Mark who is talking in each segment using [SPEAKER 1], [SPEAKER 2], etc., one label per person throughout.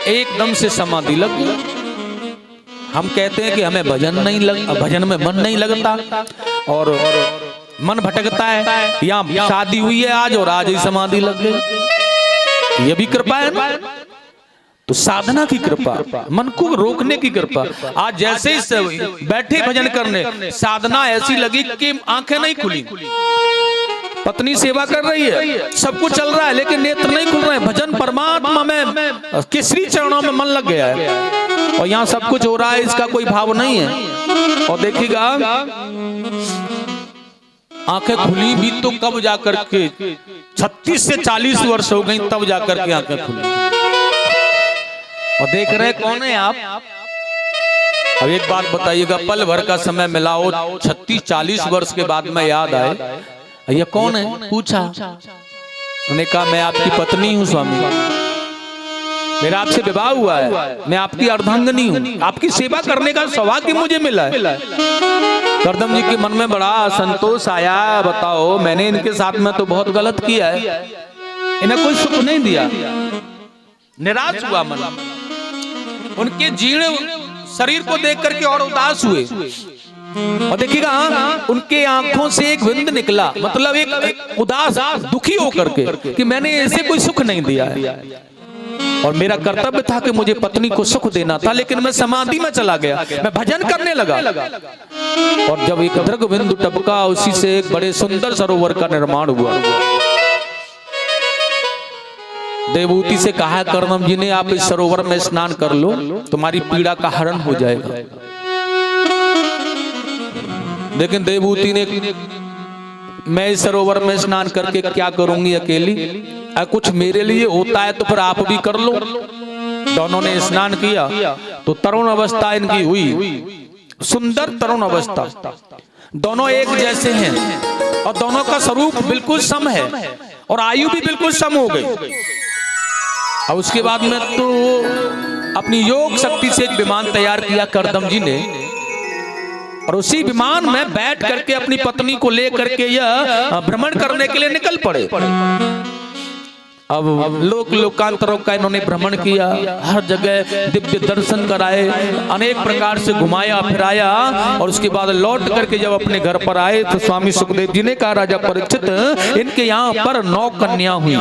[SPEAKER 1] एकदम से समाधि लग गई। हम कहते हैं कि हमें भजन में मन नहीं लगता और मन भटकता है। यहाँ शादी हुई है आज और आज ही समाधि लग गई, ये भी कृपा है ना। तो साधना की कृपा, मन को रोकने की कृपा। आज जैसे ही बैठे भजन करने, साधना ऐसी लगी कि आंखें नहीं खुली। पत्नी सेवा कर रही है, सब कुछ चल रहा है, लेकिन नेत्र नहीं खुल रहे हैं। भजन परमात्मा में, केसरी चरणों में मन लग गया है और यहाँ सब कुछ हो रहा है, इसका कोई भाव नहीं है। और देखिएगा आंखें खुली भी तो कब जाकर के 36 से 40 वर्ष हो गई, तब जाकर के आंखें खुली। और देख रहे कौन है आप? अब एक बात बताइएगा, पल भर का समय मिला हो, 36-40 वर्ष के बाद में याद आए ये कौन है? पूछा, उन्होंने कहा मैं आपकी पत्नी हूं स्वामी, मेरा आपसे विवाह हुआ है, मैं आपकी अर्धांगिनी हूं, आपकी सेवा करने का सौभाग्य मुझे मिला है। करदम जी के मन में बड़ा संतोष आया, बताओ मैंने इनके साथ में तो बहुत गलत किया है, इन्हें कोई सुख नहीं दिया। निराश हुआ मन, उनके जीर्ण शरीर को देख करके और उदास हुए। और देखिएगा उनके आंखों से एक बिंद निकला, मतलब एक उदास दुखी होकर के कि मैंने ऐसे कोई सुख नहीं दिया है और मेरा कर्तव्य था कि मुझे पत्नी को सुख देना था, लेकिन मैं समाधि में चला गया, मैं भजन करने लगा। और जब एक दृग बिंदु टपका, उसी से एक बड़े सुंदर सरोवर का निर्माण हुआ। देवहूति से कहा कर्दम जी ने, आप इस सरोवर में स्नान कर लो, तुम्हारी पीड़ा का हरण हो जाएगा। लेकिन देवहूति ने, मैं इस सरोवर में स्नान करके क्या करूंगी अकेली, कुछ मेरे लिए होता है तो फिर आप भी कर लो। दोनों ने स्नान किया तो तरुण अवस्था इनकी हुई, सुंदर तरुण अवस्था। दोनों एक जैसे हैं और दोनों का स्वरूप बिल्कुल सम है और आयु भी बिल्कुल सम हो गई। और उसके बाद में तो अपनी योग शक्ति से एक विमान तैयार किया कर्दम जी ने, और उसी विमान में बैठ करके अपनी पत्नी को लेकर के यह भ्रमण करने के लिए निकल पड़े। अब लोकांतरों का इन्होंने भ्रमण किया, हर जगह दिव्य दर्शन कराए, अनेक प्रकार से घुमाया फिराया। और उसके बाद लौट करके जब अपने घर पर आए तो स्वामी सुखदेव जी ने कहा, राजा परीक्षित, इनके यहाँ पर 9 कन्या हुई।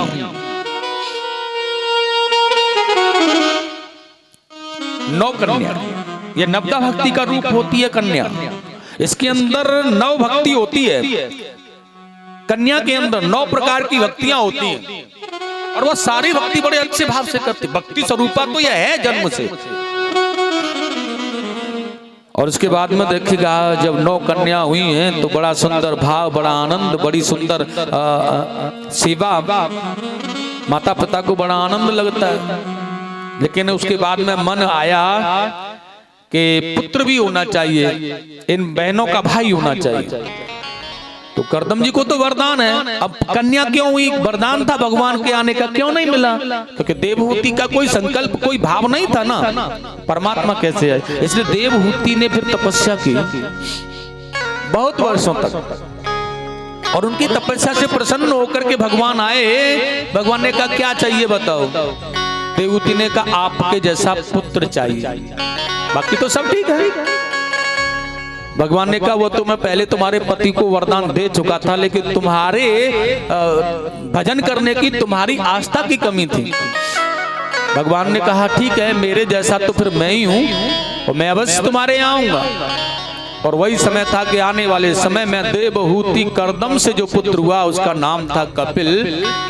[SPEAKER 1] 9 कन्या, ये नवदा भक्ति का रूप होती है कन्या। इसके अंदर 9 भक्ति होती है। कन्या के अंदर 9 प्रकार की भक्तियां होती हैं और वह सारी भक्ति बड़े अच्छे भाव से करती। भक्ति स्वरूपा तो यह है जन्म से। और उसके बाद में देखिएगा जब 9 कन्या हुई हैं तो बड़ा सुंदर भाव, बड़ा आनंद, बड़ी सुंदर सेवा, माता पिता को बड़ा आनंद लगता है। लेकिन उसके बाद में मन आया कि पुत्र भी होना चाहिए, इन बहनों का भाई होना चाहिए। तो कर्दम जी को तो वरदान है, अब कन्या क्यों हुई? वरदान था भगवान के आने का, क्यों नहीं मिला? क्योंकि देवहूति का कोई संकल्प, कोई भाव नहीं था ना, परमात्मा कैसे आए। इसलिए देवहूति ने फिर तपस्या की बहुत वर्षों तक, और उनकी तपस्या से प्रसन्न होकर के भगवान आए। भगवान ने कहा क्या चाहिए बताओ? देवहूति ने कहा आपके जैसा पुत्र चाहिए, बाकी तो सब ठीक है। भगवान ने कहा वो तो मैं पहले तुम्हारे पति को वरदान दे चुका था, लेकिन तुम्हारे भजन करने की, तुम्हारी आस्था की कमी थी। भगवान ने कहा ठीक है, मेरे जैसा तो फिर मैं ही हूं और मैं अवश्य तुम्हारे यहाँ आऊंगा। और वही समय था कि आने वाले समय में देवहूति कर्दम से जो पुत्र हुआ उसका नाम था कपिल,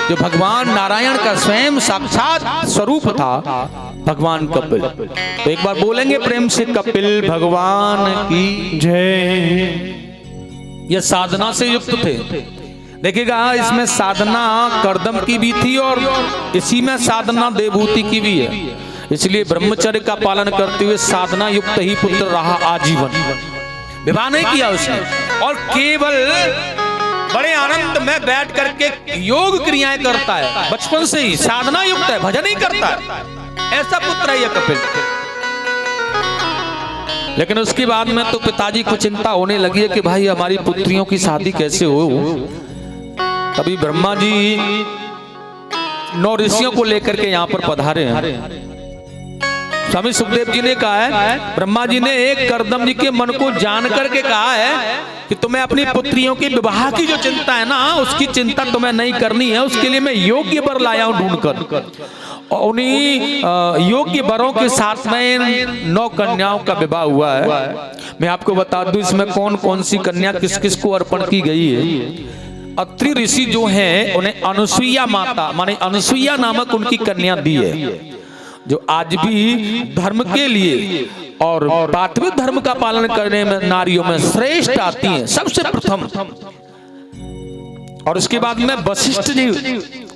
[SPEAKER 1] जो भगवान नारायण का स्वयं साक्षात स्वरूप था, भगवान कपिल। तो एक बार बोलेंगे प्रेम से, कपिल भगवान की जय। ये साधना से युक्त थे। देखिएगा इसमें साधना कर्दम की भी थी और इसी में साधना देवहूति की भी है। इसलिए ब्रह्मचर्य का पालन करते हुए साधना युक्त ही पुत्र रहा आजीवन, विवाह नहीं किया उसने, और केवल बड़े आनंद में बैठ करके योग क्रियाएं करता है। बचपन से ही साधना युक्त है, भजन ही करता है, ऐसा पुत्र है यह कपिल। लेकिन उसके बाद में तो पिताजी को चिंता होने लगी है कि भाई हमारी पुत्रियों की शादी कैसे हो। तभी ब्रह्मा जी 9 ऋषियों को लेकर के यहाँ पर पधारे हैं। स्वामी सुखदेव जी ने कहा है, ब्रह्मा जी ने एक करदम जी के मन को जान करके कहा है कि तुम्हें अपनी पुत्रियों के विवाह की जो चिंता है ना, उसकी चिंता तुम्हें नहीं करनी है। उसके लिए मैं योग्य वर लाया हूं ढूंढकर, और उन्हीं योग्य वरों के साथ में 9 कन्याओं का विवाह हुआ है। मैं आपको बता दूं इसमें कौन कौन सी कन्या किस किस को अर्पण की गई है। अत्रि ऋषि जो हैं उन्हें अनुसुईया माता माने अनुसुईया नामक उनकी कन्या दी है, जो आज भी धर्म के लिए और प्राथमिक धर्म का पालन करने में नारियों में श्रेष्ठ आती हैं, सबसे प्रथम। और उसके बाद में वशिष्ठ जी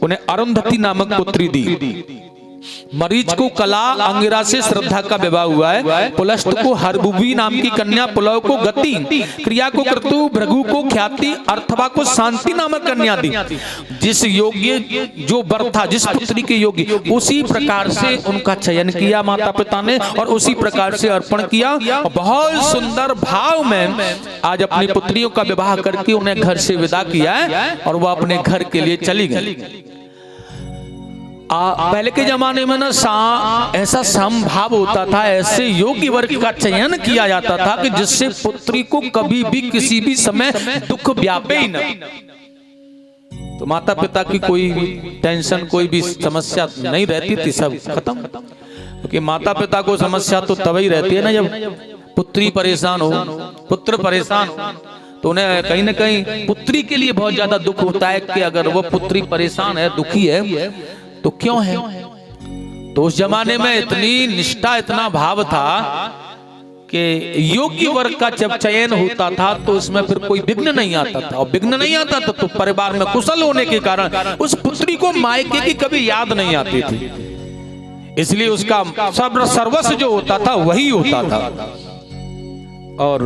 [SPEAKER 1] उन्हें अरुंधति नामक पुत्री दी। मरीच को कला अंगिरा से श्रद्धा का विवाह हुआ है। पुलस्त को हरबुबी नाम की कन्या, पुलव को गति, क्रिया को क्रतु, भृगु को ख्याति, अर्थवा को शांति नामक कन्या दी। जिस योग्य जो वर था, जिस पुत्री के योग्य, उसी प्रकार से उनका चयन किया माता पिता ने और उसी प्रकार से अर्पण किया। और बहुत सुंदर भाव में आज अपनी पुत्रियों का विवाह करके उन्हें घर से विदा किया है और वह अपने घर के लिए चली गई। पहले के जमाने में ना ऐसा समभाव होता था, ऐसे योग्य वर्ग का चयन किया जाता था कि जिससे पुत्री को कभी भी किसी भी समय दुख व्यापे ही न। तो माता पिता की कोई टेंशन, कोई भी समस्या नहीं रहती थी, सब खत्म। क्योंकि माता पिता को समस्या तो तभी रहती है ना जब पुत्री परेशान हो, पुत्र परेशान हो, तो उन्हें कहीं ना कहीं पुत्री के लिए बहुत ज्यादा दुख होता है कि अगर वो पुत्री परेशान है, दुखी है तो क्यों है। तो उस जमाने में इतनी निष्ठा, इतना भाव था कि योग्य वर्ग का जब चयन होता था तो उसमें फिर कोई विघ्न नहीं आता था, और विघ्न नहीं आता था तो परिवार में कुशल होने के कारण उस पुत्री को मायके की कभी याद नहीं आती थी। इसलिए उसका सर्वस्व जो होता था वही होता था। और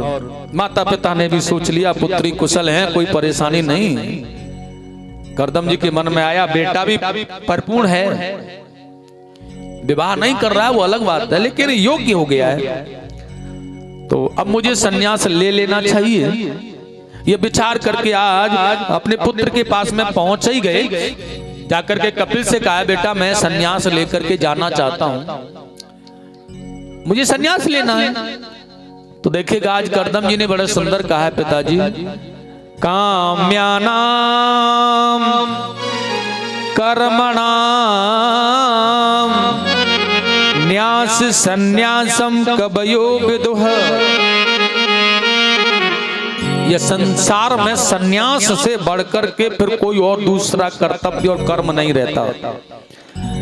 [SPEAKER 1] माता पिता ने भी सोच लिया पुत्री कुशल है, कोई परेशानी नहीं। करदम जी के मन में आया बेटा भी परिपूर्ण है, विवाह नहीं कर रहा है वो अलग बात है, लेकिन योग्य हो गया है, तो अब मुझे सन्यास ले लेना चाहिए। ये विचार करके आज अपने पुत्र के पास में पहुंच ही गए। जाकर के कपिल से कहा बेटा मैं सन्यास लेकर के जाना चाहता हूं, मुझे सन्यास लेना है। तो देखिएगा आज करदम जी ने बड़ा सुंदर कहा है पिताजी, काम्यानां कर्मणां न्यास संन्यासम कबयो विदुः। ये संसार में संन्यास से बढ़कर के फिर कोई और दूसरा कर्तव्य और कर्म नहीं रहता।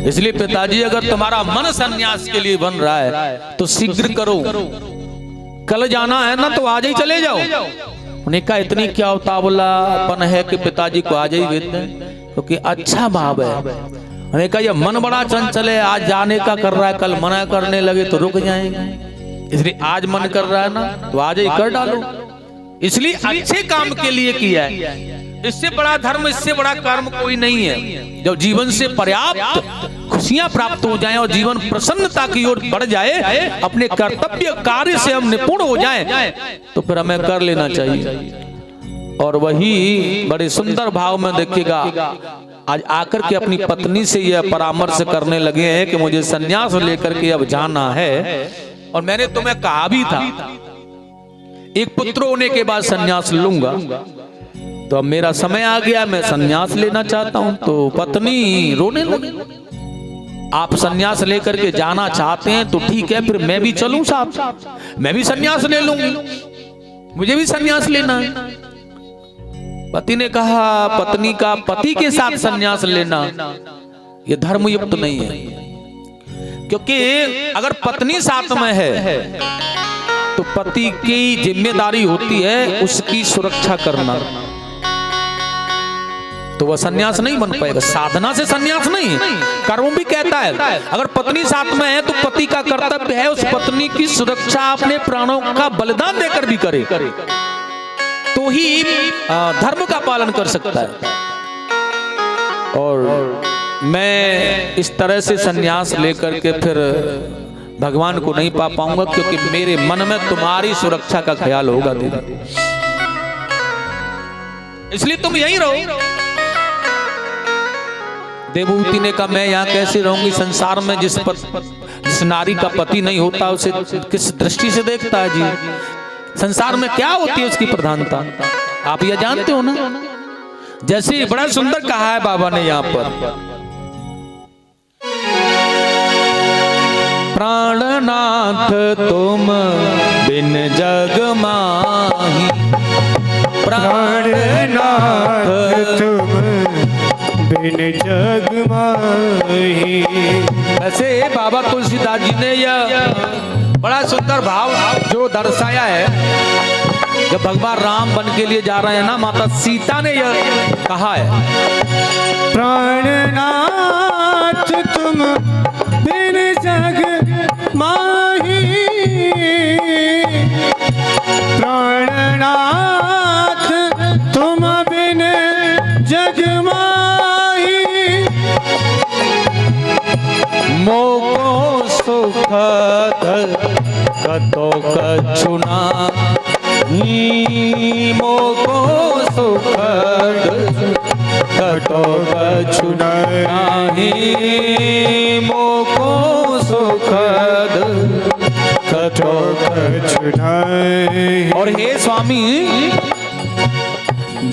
[SPEAKER 1] इसलिए पिताजी अगर तुम्हारा मन संन्यास के लिए बन रहा है तो शीघ्र करो, कल जाना है ना तो आज ही चले जाओ। उन्हें कहा इतनी क्या उतावलापन है कि पिताजी को आज ही भेज दें, क्योंकि अच्छा भाव है। उन्हें कहा ये मन बड़ा चंचल है, आज जाने का कर रहा है, कल मना करने लगे तो रुक जाएंगे, इसलिए आज मन कर रहा है ना तो आज ही कर डालो। इसलिए अच्छे काम के लिए किया है, इससे बड़ा धर्म, इससे बड़ा कर्म कोई नहीं है। जब जीवन से पर्याप्त खुशियां प्राप्त हो जाएं और जीवन प्रसन्नता की ओर बढ़ जाए, अपने कर्तव्य कार्य से हम निपुण हो जाएं, तो फिर हमें कर लेना चाहिए। और वही बड़े सुंदर भाव में देखिएगा आज आकर के अपनी पत्नी से यह परामर्श करने लगे हैं कि मुझे सन्यास लेकर के अब जाना है, और मैंने तुम्हें कहा भी था एक पुत्र होने के बाद सन्यास लूंगा, तो अब मेरा समय आ गया, मैं सन्यास लेना चाहता हूं। तो पत्नी रोने लगी, आप सन्यास लेकर के जाना चाहते हैं तो ठीक है, फिर मैं भी चलूं साहब, मैं भी सन्यास ले लूंगी, मुझे भी सन्यास लेना है। पति ने कहा पत्नी का पति के साथ सन्यास लेना यह धर्मयुक्त नहीं है, क्योंकि अगर पत्नी साथ में है तो पति की जिम्मेदारी होती है उसकी सुरक्षा करना, तो वह सन्यास नहीं बन पाएगा। साधना से सन्यास नहीं, कर्म भी कहता है अगर पत्नी साथ में है तो पति का कर्तव्य है उस पत्नी की सुरक्षा अपने प्राणों का बलिदान देकर भी करे, तो ही धर्म का पालन कर सकता है। और मैं इस तरह से सन्यास लेकर के फिर भगवान को नहीं पा पाऊंगा, क्योंकि मेरे मन में तुम्हारी सुरक्षा का ख्याल होगा दीदी, इसलिए तुम यहीं रहो। देवहूति ने कहा मैं यहाँ कैसे रहूंगी, संसार में जिस नारी का पति नहीं होता उसे किस दृष्टि से देखता है जी? संसार में क्या होती है उसकी प्रधानता, आप यह जानते हो ना? जैसे बड़ा सुंदर कहा है बाबा ने यहाँ पर, प्राणनाथ तुम बिन जग माही,
[SPEAKER 2] प्राणनाथ तुम बिन जग माही।
[SPEAKER 1] ऐसे बाबा तुलसीदास जी ने यह बड़ा सुंदर भाव जो दर्शाया है, जब भगवान राम बन के लिए जा रहे हैं ना, माता सीता ने यह कहा है,
[SPEAKER 2] प्राणनाथ तुम बिन जग माही, प्राणनाथ तुम बिन जग माही,
[SPEAKER 1] मोको सुखद कतो कछु नाही, मोको सुखद कतो कछु नाही, मोको सुखद कतो
[SPEAKER 2] कछु नाही।
[SPEAKER 1] और हे स्वामी,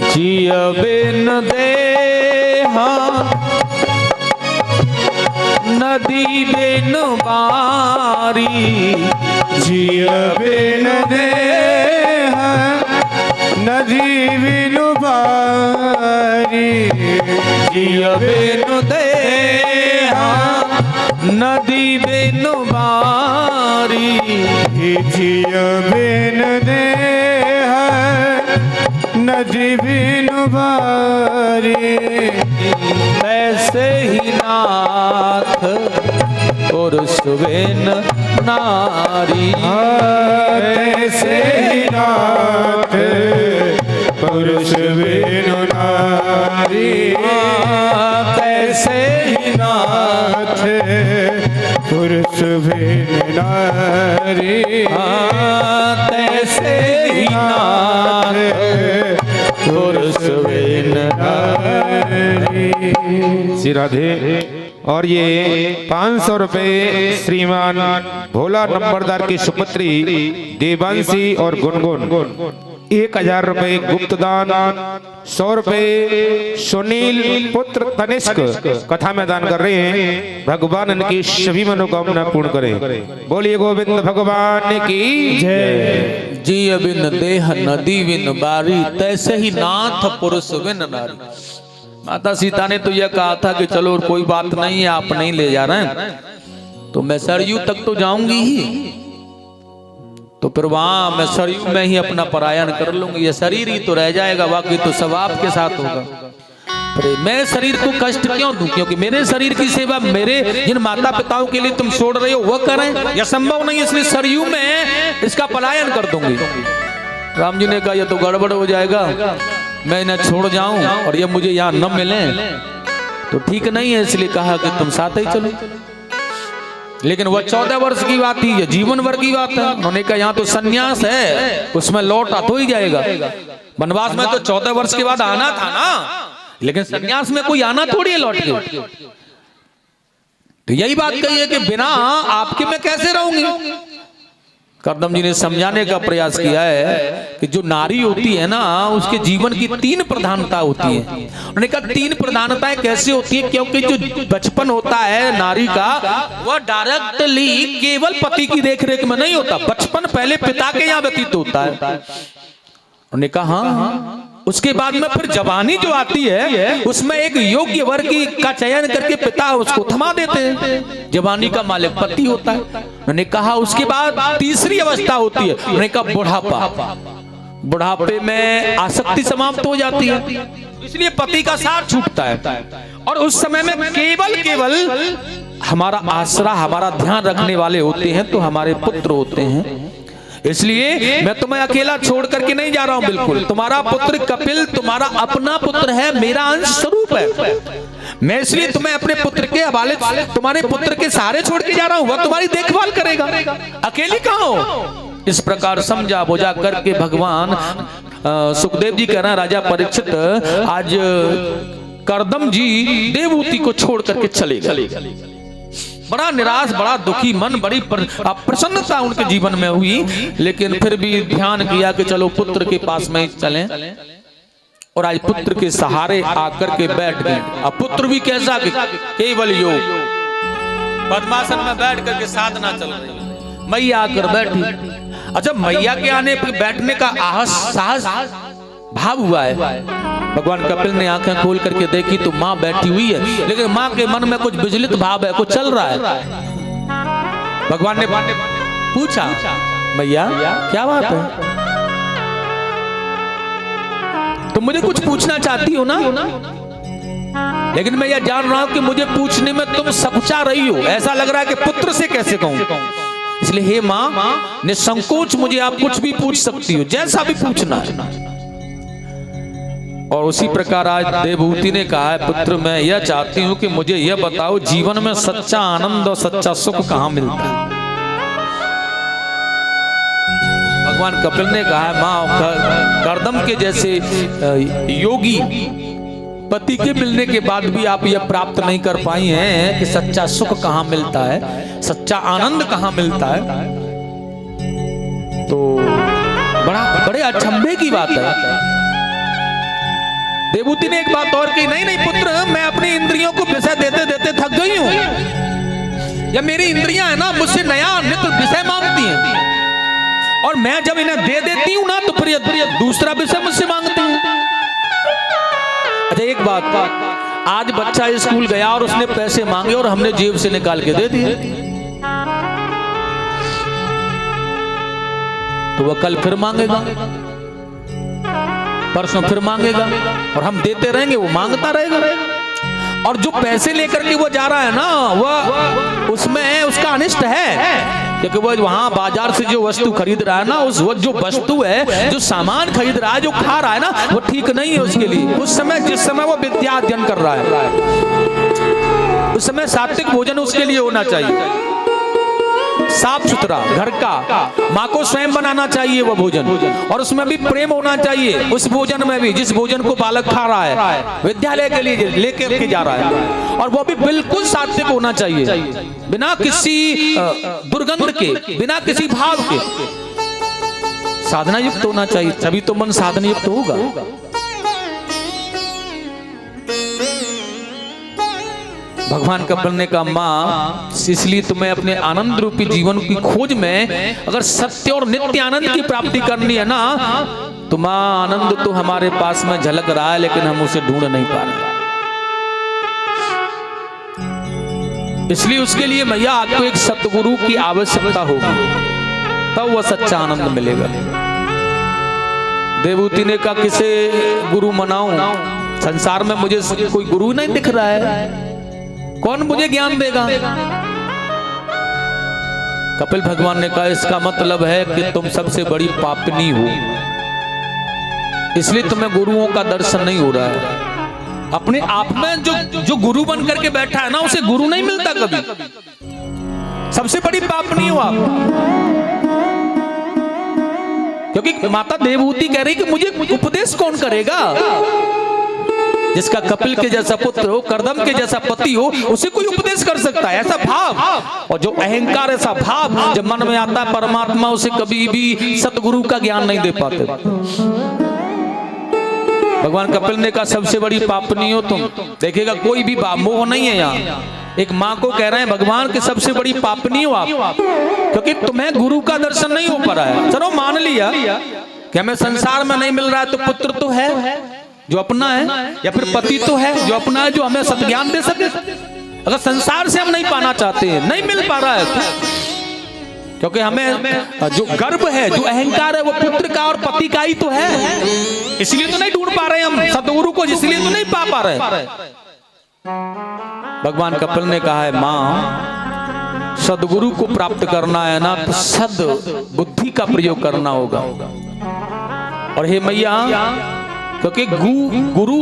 [SPEAKER 1] जिय बिन देहा नदी बिन बारी,
[SPEAKER 2] जिय बिन देहा नदी बिन बारी,
[SPEAKER 1] जिय बिन देहा नदी बिन बारी,
[SPEAKER 2] जिय बिन देहा नदी बिन बारी,
[SPEAKER 1] ऐसे ही नाथ पुरुष बिन नारी,
[SPEAKER 2] ऐसे ही नाथ पुरुष बिन नारी,
[SPEAKER 1] ऐसे ही
[SPEAKER 2] नाथ पुरुष बिन नारी,
[SPEAKER 1] ऐसे ही नाथ पुरुष बिन नारी।
[SPEAKER 3] श्री राधे। और ये 500 रुपए श्रीमान भोला नंबरदार की सुपुत्री देवांशी और गुनगुन, 1000 रुपए गुप्तदान, 100 रुपए सुनील पुत्र तनिष्क कथा में दान कर रहे हैं। भगवान इनकी सभी मनोकामना पूर्ण करें। बोलिए गोविंद भगवान की जय।
[SPEAKER 1] जिय बिन देह नदी बिन बारी, तैसे ही नाथ पुरुष बिन नारी। माता सीता ने तो यह कहा था कि चलो कोई बात नहीं है, आप नहीं ले जा रहे हैं तो मैं सरयू तक तो जाऊंगी ही, तो फिर वहां मैं सरयू में ही अपना पलायन कर लूंगी। ये शरीर ही तो रह जाएगा, बाकी तो सब आपके साथ होगा। मैं शरीर को कष्ट क्यों दूं? क्योंकि मेरे शरीर की सेवा मेरे जिन माता पिताओं के लिए तुम छोड़ रहे हो वह करें, यह संभव नहीं, इसलिए सरयू में इसका पलायन कर दूंगी। राम जी ने कहा यह तो गड़बड़ हो जाएगा, मैं इन्हें छोड़ जाऊं और ये मुझे यहाँ न मिले तो ठीक नहीं है, इसलिए कहा कि तुम साथ ही चलो। लेकिन वह 14 वर्ष की बात थी, ये जीवन भर की बात है। उन्होंने कहा यहाँ तो सन्यास है, उसमें लौट तो ही जाएगा। वनवास में तो 14 वर्ष के बाद आना था ना, लेकिन सन्यास में कोई आना थोड़ी है लौट के। तो यही बात कही है कि बिना आपके मैं कैसे रहूंगी। करदम जी ने समझाने का प्रयास किया है कि जो नारी होती है ना, उसके जीवन की 3 प्रधानता होती है। उन्होंने कहा 3 प्रधानताएं कैसे होती है? क्योंकि जो बचपन होता है नारी का, वह डायरेक्टली केवल पति की देखरेख में नहीं होता, बचपन पहले पिता के यहाँ व्यतीत होता है। उन्होंने कहा हाँ, उसके बाद में फिर जवानी जो आती है उसमें एक योग्य वर्ग का चयन करके पिता उसको थमा देते हैं, जवानी का मालिक पति होता है। उन्होंने कहा उसके बाद तीसरी अवस्था होती है, उन्होंने कहा बुढ़ापा। बुढ़ापे में आसक्ति समाप्त हो जाती है, इसलिए पति का साथ छूटता है और उस समय में केवल हमारा आसरा, हमारा ध्यान रखने वाले होते हैं तो हमारे पुत्र होते हैं। इसलिए मैं तुम्हें अकेला छोड़ करके नहीं जा रहा हूं, बिल्कुल। तुम्हारा पुत्र कपिल तुम्हारा अपना पुत्र है, मेरा अंश स्वरूप है। मैं इसलिए तुम्हें अपने पुत्र के हवाले, तुम्हारे पुत्र के सहारे छोड़ के जा रहा हूं, वह तुम्हारी देखभाल करेगा, अकेली कहां हो। इस प्रकार समझा बुझा करके भगवान सुखदेव जी कह रहे हैं, राजा परीक्षित आज करदम जी देवहूति को छोड़ करके चले गए। बड़ा निराश, बड़ा दुखी मन, बड़ी प्रसन्नता उनके जीवन में हुई, लेकिन फिर भी ध्यान किया कि चलो पुत्र के पास में चलें, और आज पुत्र के सहारे आकर के बैठ गए। अब पुत्र भी कैसा कि केवल योग पद्मासन में बैठ करके साधना चल रही, मैया आकर बैठी। अच्छा, मैया के आने पर बैठने का साहस भाव हुआ है। भगवान कपिल ने आंखें खोल करके देखी तो माँ बैठी हुई है, लेकिन माँ के मन में कुछ विचलित भाव है, कुछ चल रहा है। भगवान ने पूछा, मैया क्या बात है, तुम मुझे कुछ पूछना चाहती हो ना? लेकिन मैं यह जान रहा हूं कि मुझे पूछने में तुम सकुचा रही हो, ऐसा लग रहा है कि पुत्र से कैसे कहूं। इसलिए हे मां, निसंकोच मुझे आप कुछ भी पूछ सकती हो, जैसा भी पूछना है। और उसी प्रकार आज देवभूति ने कहा है, पुत्र मैं यह चाहती हूं कि मुझे यह बताओ, जीवन में सच्चा आनंद और सच्चा सुख कहां मिलता है? भगवान कपिल ने कहा है, मां, कर्दम के जैसे योगी पति के मिलने के बाद भी आप यह प्राप्त नहीं कर पाई हैं कि सच्चा सुख कहां मिलता है, सच्चा आनंद कहां मिलता है। तो बड़े अचंभे की बात है। देवभूति ने एक बात और कही, नहीं नहीं पुत्र, मैं अपनी इंद्रियों को विषय देते देते थक गई हूं। या मेरी इंद्रियां है ना, मुझसे नया नित्य विषय मांगती हैं, और मैं जब इन्हें दे देती हूं ना, तो फिर दूसरा विषय मुझसे मांगती हूं। अच्छा, एक बात, आज बच्चा स्कूल गया और उसने पैसे मांगे और हमने जेब से निकाल के दे दिए, तो वह कल फिर मांगेगा, परसों फिर मांगेगा, और हम देते रहेंगे, वो मांगता रहेगा। और जो पैसे लेकर के वो जा रहा है ना, वह उसमें उसका अनिष्ट है, क्योंकि वो वहां बाजार से जो वस्तु खरीद रहा है ना, वो जो वस्तु है, जो सामान खरीद रहा है, जो खा रहा है ना, वो ठीक नहीं है उसके लिए। उस समय, जिस समय वो विद्या अध्ययन कर रहा है, उस समय सात्विक भोजन उसके लिए होना चाहिए, साफ सुथरा घर का, माँ को स्वयं बनाना चाहिए वो भोजन, और उसमें भी प्रेम होना चाहिए उस भोजन में भी, जिस भोजन को बालक खा रहा है, विद्यालय के लिए लेकर के जा रहा है, और वो भी बिल्कुल सात्विक होना चाहिए, बिना किसी दुर्गंध के, बिना किसी भाव के, साधना युक्त होना चाहिए, तभी तो मन साधना युक्त होगा। भगवान कपिल ने कहा, मां, इसलिए तुम्हें अपने आनंद रूपी जीवन की खोज में अगर सत्य और नित्य आनंद की प्राप्ति करनी है ना, तो मां, आनंद तो हमारे पास में झलक रहा है, लेकिन हम उसे ढूंढ नहीं पा रहे। इसलिए उसके लिए मैया आपको एक सतगुरु की आवश्यकता होगी, तब वह सच्चा आनंद मिलेगा। देवभूति ने कहा, किसे गुरु मनाऊं? संसार में मुझे कोई गुरु नहीं दिख रहा है, कौन मुझे ज्ञान देगा? कपिल भगवान ने कहा, इसका मतलब है कि तुम सबसे बड़ी पापनी हो, इसलिए तुम्हें गुरुओं का दर्शन नहीं हो रहा है। अपने आप में जो गुरु बन करके बैठा है ना, उसे गुरु नहीं मिलता कभी। सबसे बड़ी पापनी हो आप, क्योंकि माता देवभूति कह रही कि मुझे उपदेश कौन करेगा? जिसका कपिल के जैसा पुत्र हो, कर्दम के जैसा पति हो, उसे कोई उपदेश कर सकता है, ऐसा भाव। और जो अहंकार, ऐसा भाव जब मन में आता है, परमात्मा उसे कभी भी सतगुरु का ज्ञान नहीं दे पाते। भगवान कपिल ने कहा, सबसे बड़ी पापनी हो तुम। देखिएगा, कोई भी मोह नहीं है यहाँ। एक माँ को कह रहे हैं भगवान कि सबसे बड़ी पापनी हो आप, क्योंकि तुम्हें गुरु का दर्शन नहीं हो पा रहा है। चलो मान लिया कि हमें संसार में नहीं मिल रहा है, तो पुत्र तो है जो अपना है, या फिर पति तो है जो अपना है, जो हमें सत्ज्ञान दे सके। अगर संसार से हम नहीं पाना चाहते हैं, नहीं मिल पा रहा है, क्योंकि हमें जो गर्व है, जो अहंकार है, वो पुत्र का और पति का ही तो है, इसलिए तो नहीं ढूंढ पा रहे हम सतगुरु को, इसलिए तो नहीं पा रहे। भगवान कपिल ने कहा है, मां, सदगुरु को प्राप्त करना है ना, तो सद बुद्धि का प्रयोग करना होगा। और हे मैया, क्योंकि गुरु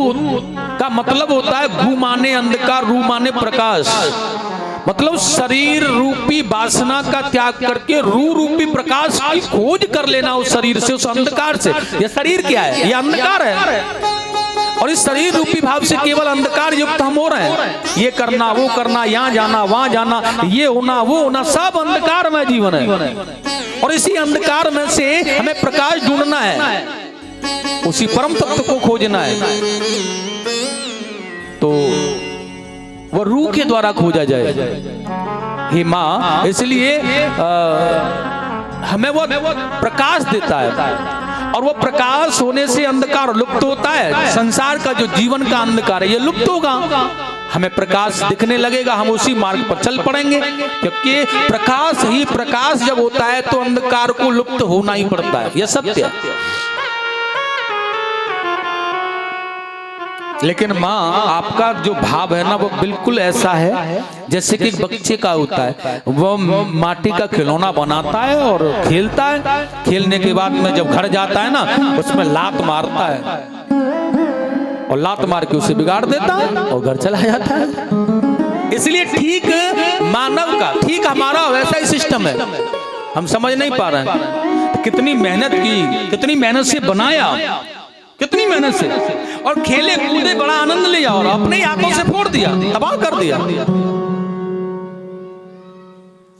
[SPEAKER 1] का मतलब होता है गु माने अंधकार, रू माने प्रकाश, मतलब शरीर रूपी वासना का त्याग करके रू रूपी प्रकाश की खोज कर लेना उस शरीर से, उस अंधकार से। यह शरीर क्या है? यह अंधकार है। और इस शरीर रूपी भाव से केवल अंधकार युक्त हम हो रहे हैं। ये करना, वो करना, यहाँ जाना, वहां जाना, ये होना, वो होना, सब अंधकार में जीवन है। और इसी अंधकार में से हमें प्रकाश ढूंढना है, उसी परम तत्व को खोजना है। तो वह रूह के द्वारा खोजा जाए। हे माँ, इसलिए हमें वो प्रकाश देता है, और वो प्रकाश होने से अंधकार लुप्त होता है। संसार का जो जीवन का अंधकार है ये लुप्त होगा, हमें प्रकाश दिखने लगेगा, हम उसी मार्ग पर चल पड़ेंगे। क्योंकि प्रकाश ही प्रकाश जब होता है तो अंधकार को लुप्त होना ही पड़ता है, यह सत्य है। लेकिन माँ, आपका जो भाव है ना वो बिल्कुल ऐसा है जैसे कि एक बच्चे का होता है। वो माटी का खिलौना बनाता है और खेलता है, खेलने के बाद में जब घर जाता है ना उसमें लात मारता है, और लात मार के उसे बिगाड़ देता है और घर चला जाता है। इसलिए ठीक मानव का, ठीक हमारा वैसा ही सिस्टम है, हम समझ नहीं पा रहे हैं। कितनी मेहनत की, कितनी मेहनत से बनाया, कितनी मेहनत से, और खेले कूदे बड़ा आनंद लिया और अपने आंखों से फोड़ दिया, तबाह कर दिया।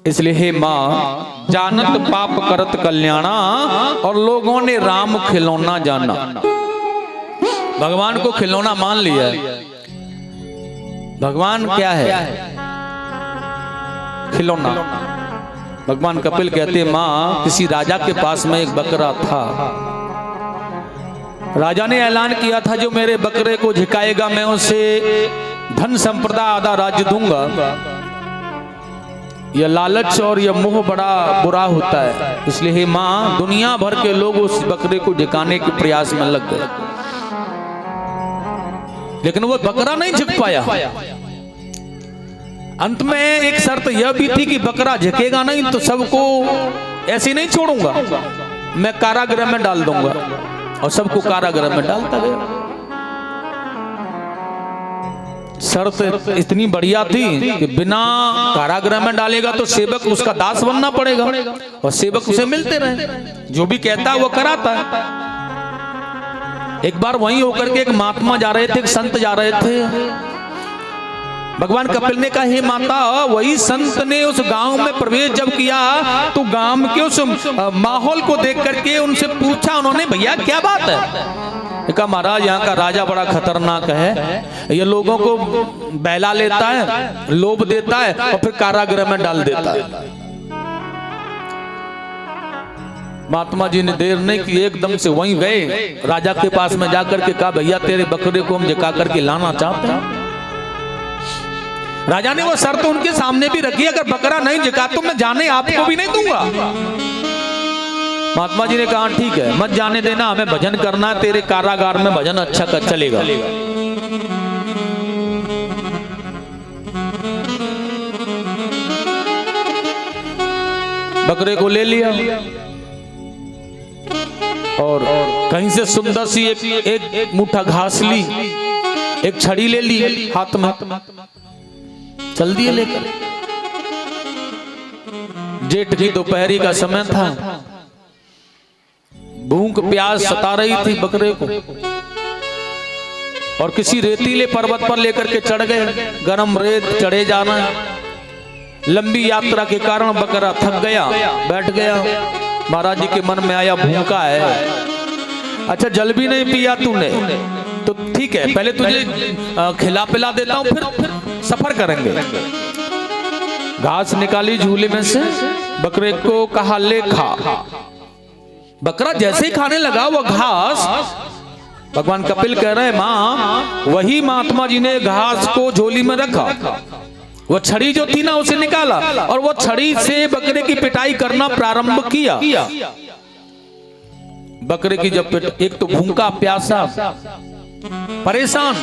[SPEAKER 1] इसलिए हे माँ, जानत पाप करत कल्याणा, और लोगों ने राम खिलौना जाना, भगवान को खिलौना मान लिया। भगवान क्या है? खिलौना। भगवान कपिल कहते, माँ, किसी राजा के पास में एक बकरा था। राजा ने ऐलान किया था, जो मेरे बकरे को झिकाएगा मैं उसे धन संपदा आधा राज्य दूंगा। यह लालच और यह मोह बड़ा बुरा होता है। इसलिए हे माँ, दुनिया भर के लोग उस बकरे को झिकाने के प्रयास में लग गए, लेकिन वो बकरा नहीं झुक पाया। अंत में एक शर्त यह भी थी कि बकरा झुकेगा नहीं तो सबको ऐसे नहीं छोड़ूंगा, मैं कारागृह में डाल दूंगा। और सबको कारागृह में डालता गया। शर्त इतनी बढ़िया थी कि बिना कारागृह में डालेगा तो सेवक उसका दास बनना पड़ेगा, और सेवक उसे मिलते रहे, जो भी कहता है वो कराता है। एक बार वहीं होकर के एक महात्मा जा रहे थे, एक संत जा रहे थे। भगवान कपिल ने कहा, हे माता, वही संत ने उस गांव में प्रवेश जब किया तो गांव के उस माहौल को देख करके उनसे पूछा उन्होंने, भैया क्या बात है? कहा, महाराज, यहाँ का राजा बड़ा खतरनाक है, ये लोगों को बहला लेता है, लोभ देता है और फिर कारागृह में डाल देता है। महात्मा जी ने देर नहीं की, एकदम से वहीं गए, राजा के पास में जाकर के कहा, भैया तेरे बकरे को हम झुका करके लाना चाहते हैं। राजा ने वो शर्त उनके सामने भी रखी, अगर बकरा नहीं झुका तो मैं जाने आपको भी नहीं दूंगा। महात्मा जी ने कहा, ठीक है, मत जाने देना, हमें भजन करना है, तेरे कारागार में भजन अच्छा कर चलेगा। बकरे को ले लिया और कहीं से सुंदर सी एक मुट्ठा घास ली, एक छड़ी ले ली हाथ में, चल दिए लेकर। जेठ की दोपहरी का समय था, भूख प्यास सता रही थी बकरे को, और किसी रेतीले पर्वत पर लेकर के चढ़ गए। गरम रेत चढ़े जाना, लंबी यात्रा के कारण बकरा थक गया, बैठ गया। महाराज जी के मन में आया, भूखा है, अच्छा जल भी नहीं पिया तूने, तो ठीक है, पहले तुझे खिला पिला देता हूं, फिर सफर करेंगे। घास निकाली झूले में से, बकरे को कहा, ले खा। बकरा जैसे ही खाने लगा वो घास, भगवान कपिल कह रहे हैं, मां, वही महात्मा जी ने घास को झोली में रखा, वो छड़ी जो थी ना उसे निकाला, और वो छड़ी से बकरे की पिटाई करना प्रारंभ किया। बकरे की जब एक तो भूखा प्यासा परेशान,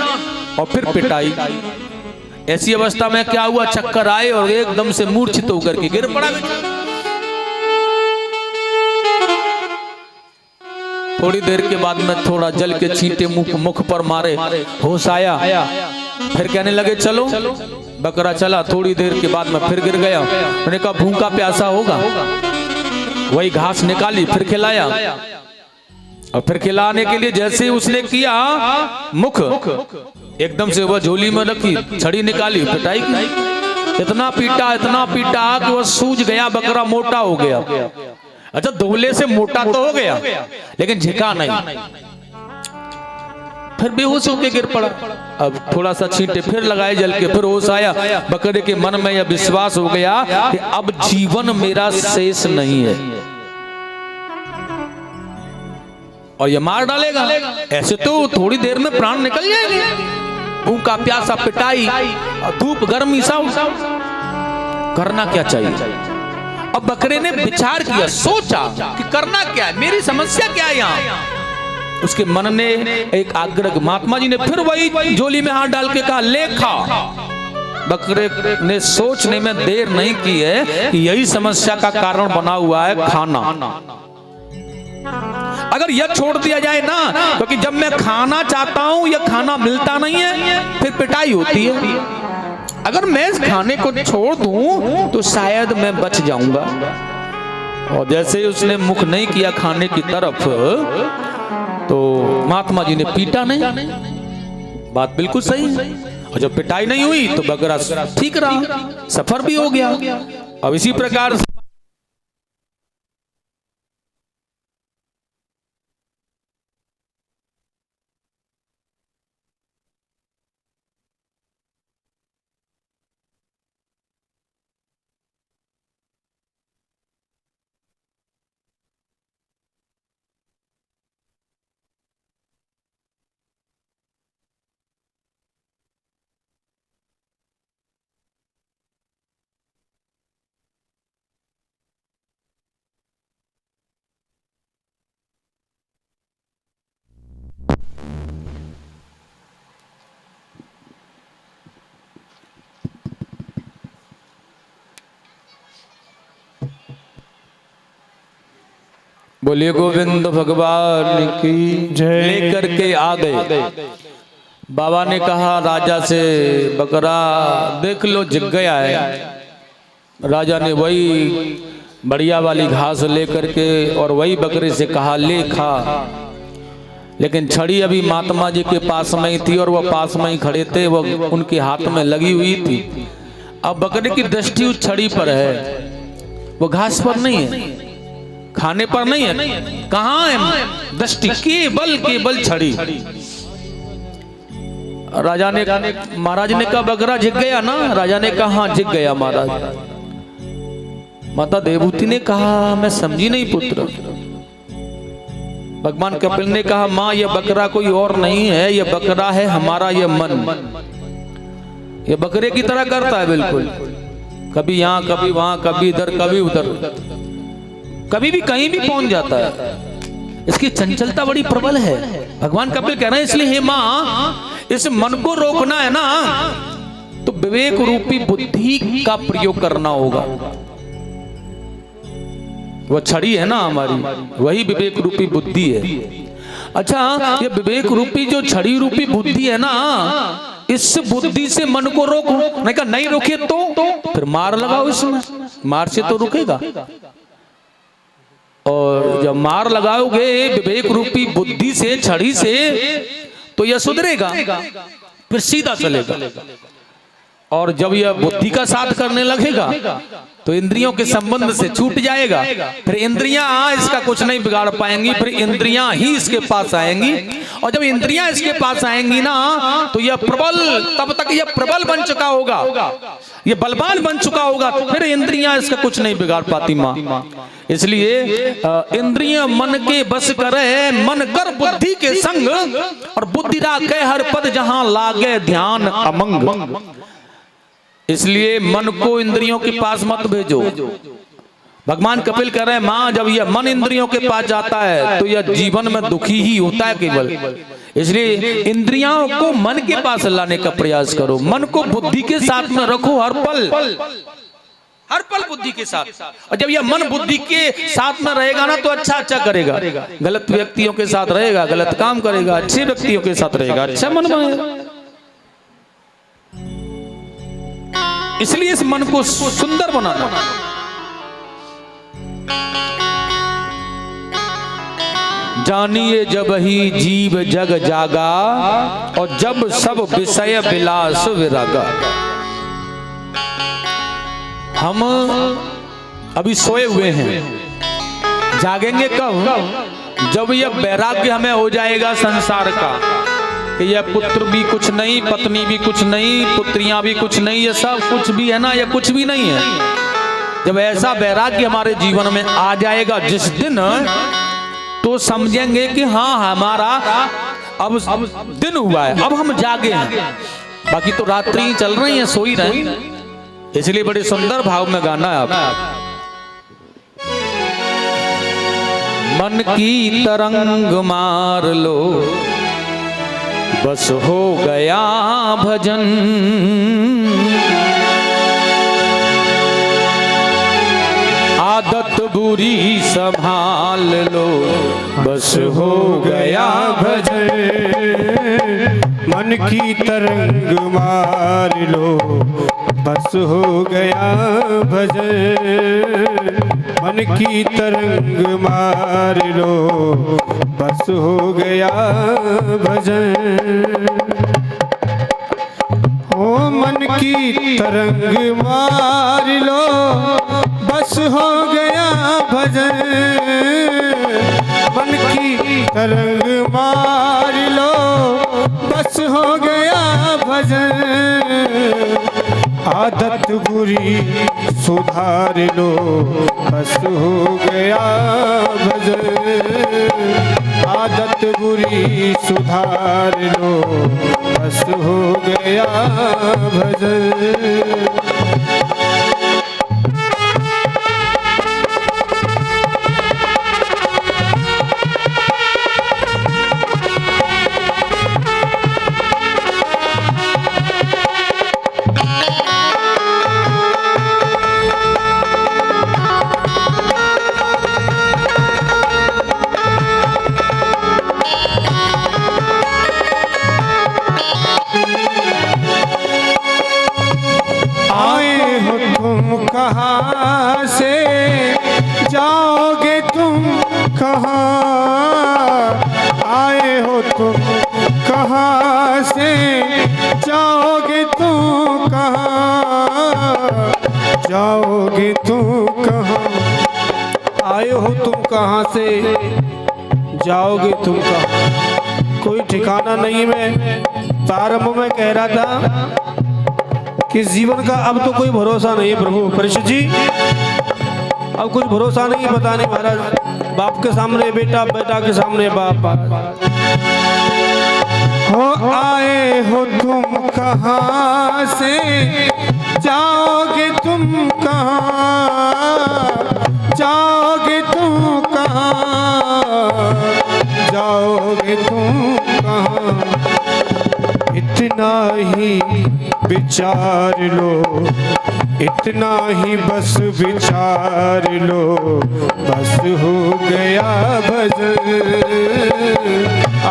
[SPEAKER 1] और फिर पिटाई। ऐसी अवस्था में क्या हुआ, चक्कर आए और एकदम से मूर्छित होकर के गिर पड़ा। थोड़ी देर के बाद में थोड़ा जल के छींटे मुख पर मारे, होश आया, फिर कहने लगे चलो। बकरा चला, थोड़ी देर के बाद में फिर गिर गया। मैंने कहा भूखा प्यासा होगा, वही घास निकाली, फिर खिलाया। और फिर खिलाने के लिए जैसे उसने किया, मुख एकदम से वह झोली में रखी, छड़ी निकाली, पिटाई की। इतना पीटा कि वह सूज गया, बकरा मोटा हो गया। अच्छा, धोले से मोटा तो हो गया लेकिन झिका नहीं, फिर बेहोश होकर गिर पड़ा। अब थोड़ा सा छींटे फिर लगाए जल के, फिर होश आया। बकरे के मन में यह विश्वास हो गया कि अब जीवन मेरा शेष नहीं है और ये मार डालेगा। ऐसे तो थोड़ी देर में प्राण निकल जाएंगे। भूखा प्यासा, पिटाई, धूप गर्मी, सब करना क्या चाहिए। अब बकरे ने विचार किया, सोचा कि करना क्या है, मेरी समस्या क्या है यहाँ। उसके मन ने एक आग्रह, महात्मा जी ने फिर वही झोली में हाथ डाल के कहा, ले खा। बकरे ने सोचने में देर नहीं की है कि यही समस्या का कारण बना हुआ है खाना। अगर यह छोड़ दिया जाए ना, क्योंकि जब मैं खाना चाहता हूं यह खाना मिलता नहीं है, फिर पिटाई होती है। अगर मैं इस खाने को छोड़ दूं तो शायद मैं बच जाऊंगा। और जैसे ही उसने मुख नहीं किया खाने की तरफ, तो महात्मा जी ने पीटा नहीं। बात बिल्कुल सही है। और जब पिटाई नहीं हुई तो बकरा ठीक रहा, सफर भी हो गया। अब इसी प्रकार बोलिए गोविंद भगवान की जय। लेकर के आ गए। बाबा ने कहा राजा से, बकरा देख लो जिग गया है। राजा ने वही बढ़िया वाली घास लेकर के और वही बकरे से कहा, ले खा। लेकिन छड़ी अभी महात्मा जी के पास में ही थी और वह पास में ही खड़े थे, वह उनके हाथ में लगी हुई थी। अब बकरे की दृष्टि उस छड़ी पर है, वो घास पर नहीं है, खाने पर नहीं है। कहां है दृष्टि? केवल छड़ी। राजा ने, महाराज ने कहा बकरा जिग गया ना? राजा ने कहा हाँ जिग गया महाराज। माता देवहूति ने कहा मैं समझी नहीं पुत्र। भगवान कपिल ने कहा माँ यह बकरा कोई और नहीं है, यह बकरा है हमारा यह मन। यह बकरे की तरह करता है बिल्कुल, कभी यहाँ कभी वहां, कभी इधर कभी उधर, कभी भी कहीं भी पहुंच जाता है। इसकी चंचलता बड़ी प्रबल है। भगवान कपिल कह रहे हैं इसलिए हे माँ, इस मन को रोकना है ना तो विवेक रूपी बुद्धि का प्रयोग करना होगा। वह छड़ी है ना हमारी, वही विवेक रूपी बुद्धि है। अच्छा, ये विवेक रूपी जो छड़ी रूपी बुद्धि है ना, इस बुद्धि से मन को रोको। नहीं कहा नहीं रोके तो फिर मार लगाओ इसमें, मार से तो रुकेगा। और जब मार लगाओगे विवेक रूपी बुद्धि से, छड़ी से, तो यह सुधरेगा, फिर सीधा चलेगा। और जब यह बुद्धि का साथ करने लगेगा तो इंद्रियों के संबंध से छूट जाएगा। फिर इंद्रियां इसका कुछ नहीं बिगाड़ पाएंगी, फिर इंद्रियां ही इसके पास आएंगी। और जब इंद्रियां इसके पास आएंगी ना तो यह प्रबल, तब तक यह प्रबल बन चुका होगा, यह बलवान बन चुका होगा, फिर इंद्रियां इसका कुछ नहीं बिगाड़ पाती माँ। इसलिए इंद्रिय मन के बस करे, मन कर बुद्धि के संग, और बुद्धि राखे हर पद जहां लागे ध्यान अमंग। इसलिए मन को इंद्रियों के पास मत भेजो। भगवान कपिल कह रहे हैं मां जब यह मन इंद्रियों के पास जाता है तो यह जीवन में दुखी ही होता है केवल। इसलिए इंद्रियों को मन के पास लाने का प्रयास करो, मन को बुद्धि के साथ में रखो हर पल बुद्धि के साथ। और जब यह मन बुद्धि के साथ में रहेगा ना तो अच्छा करेगा, गलत व्यक्तियों के साथ रहेगा गलत काम करेगा, अच्छे व्यक्तियों के साथ रहेगा अच्छा मन बनेगा। इसलिए इस मन को सुंदर बनाना। जानिए जब ही जीव जग जागा और जब सब विषय विलास विरागा। हम अभी सोए हुए हैं, जागेंगे कब? जब यह वैराग्य हमें हो जाएगा संसार का कि यह पुत्र भी कुछ नहीं, पत्नी भी कुछ नहीं, पुत्रियां भी कुछ नहीं, ये सब कुछ भी है ना, यह कुछ भी नहीं है। जब ऐसा वैराग्य हमारे जीवन में आ जाएगा जिस दिन, तो समझेंगे कि हाँ हमारा अब दिन हुआ है, अब हम जागे हैं। बाकी तो रात्रि चल रही है, सो ही रहे। इसलिए बड़े सुंदर भाव में गाना है आप। मन की तरंग मार लो बस हो गया भजन, आदत बुरी संभाल लो बस हो गया भजन।
[SPEAKER 2] मन की तरंग मार लो बस हो गया भजन। मन की तरंग मार लो बस हो गया भजन। ओ मन की तरंग मार लो बस हो गया भजन। मन की तरंग मार लो बस हो गया भजन। आदत बुरी सुधार लो बस हो गया भजन। आदत बुरी सुधार लो बस हो गया भजन। कहाँ से जाओगे तुम, कहाँ आए हो तुम, कहाँ से जाओगे तुम, कहाँ जाओगे तुम, कहाँ आए हो तुम, कहाँ से जाओगे तुम, कहाँ कोई ठिकाना नहीं। मैं प्रारंभ में कह रहा था कि जीवन का अब तो कोई भरोसा नहीं प्रभु परीक्षित जी, अब कुछ भरोसा नहीं। पता नहीं महाराज, बाप के सामने बेटा, बेटा के सामने बाप। हो आए हो तुम कहाँ से जाओगे तुम, कहाँ जाओगे तुम, कहाँ जाओगे तुम, कहाँ इतना ही विचार लो, इतना ही बस विचार लो बस हो गया भजन।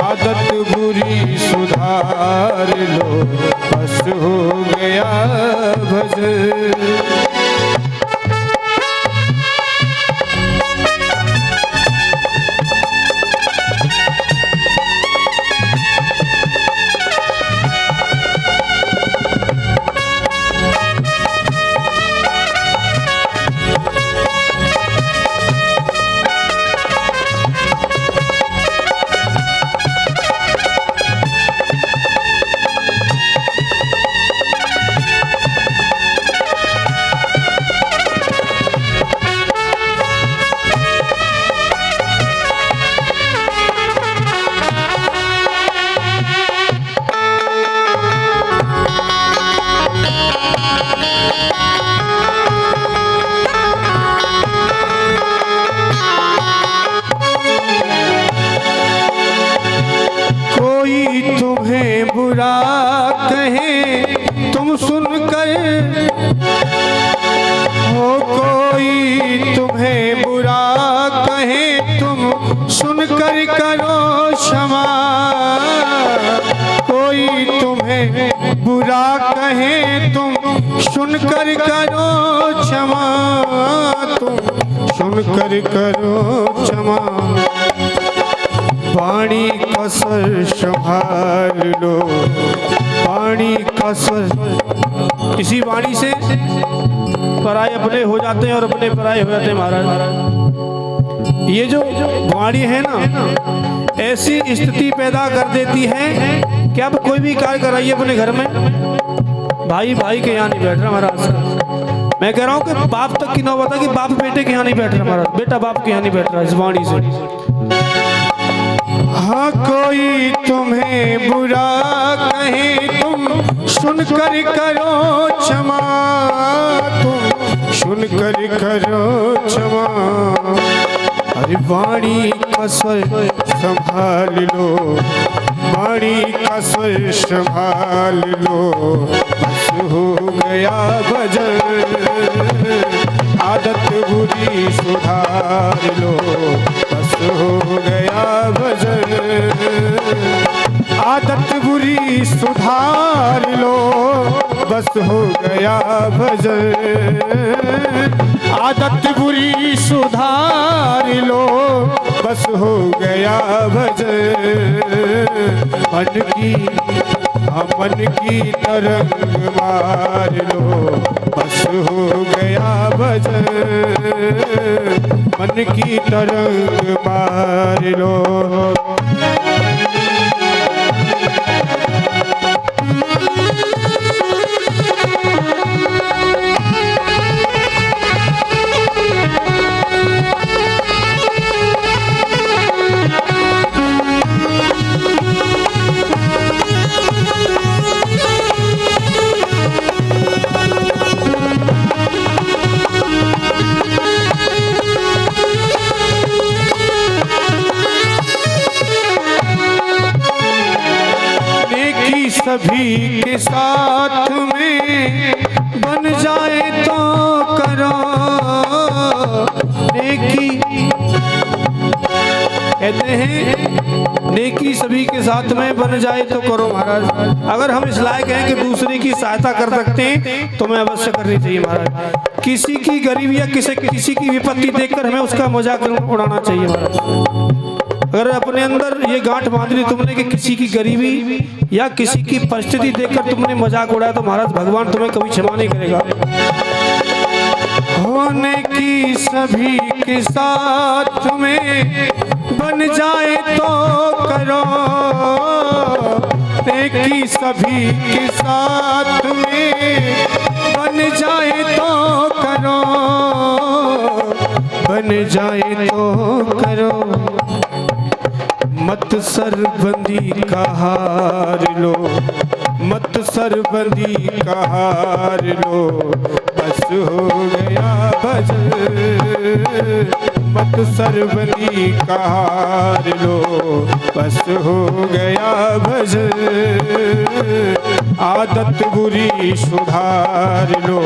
[SPEAKER 2] आदत बुरी सुधार लो बस हो गया भजन। बुरा कहे तुम सुनकर, हो कोई तुम्हें बुरा कहे तुम सुनकर करो क्षमा। कोई तुम्हें बुरा कहे तुम सुनकर करो क्षमा, तुम सुनकर करो क्षमा। वाणी का स्वर संभाल लो, वाणी का स्वर। इसी वाणी से पराये अपने हो जाते हैं और अपने पराये हो जाते हैं महाराज। ये जो वाणी है ना, ऐसी स्थिति पैदा कर देती है कि अब कोई भी कार्य कराइए अपने घर में, भाई भाई के यहाँ नहीं बैठ रहा महाराज। मैं कह रहा हूँ कि बाप तक की नौबत है कि बाप बेटे के यहाँ नहीं बैठ रहा महाराज, बेटा बाप के यहाँ नहीं बैठ रहा इस वाणी से। हाँ कोई तुम्हें बुरा कहे तुम सुनकर करो क्षमा, तुम सुनकर करो क्षमा। अरे वाणी का स्वर संभाल लो, वाणी का स्वर संभाल लो, बस हो गया भजन, आदत बुरी सुधार लो, बस हो गया भजन, आदत बुरी सुधार लो, बस हो गया भजन, आदत बुरी सुधार लो, बस हो गया भजन। मन की तरंग मार लो, बस हो गया भजन, मन की तरंग मार लो। सभी के साथ में बन जाए तो करो नेकी। कहते हैं नेकी सभी के साथ में बन जाए तो करो महाराज। अगर हम इस लायक हैं कि दूसरे की सहायता कर सकते हैं तो हमें अवश्य करनी चाहिए महाराज। किसी की गरीबी या किसी की विपत्ति देखकर हमें उसका मजाक उड़ाना चाहिए महाराज। अगर अपने अंदर ये गांठ बांध ली तुमने कि किसी की गरीबी या किसी की परिस्थिति देखकर तुमने मजाक उड़ाया तो महाराज भगवान तुम्हें कभी क्षमा नहीं करेगा। होने की सभी के साथ में बन जाए तो करो नेकी, सभी के साथ में बन जाए तो करो, बन जाए तो करो। मत सरबंदी का हार लो, मत सरबंदी का हार लो, बस हो गया भजन। मत सरबंदी का हार लो, बस हो गया भजन। आदत बुरी सुधार लो,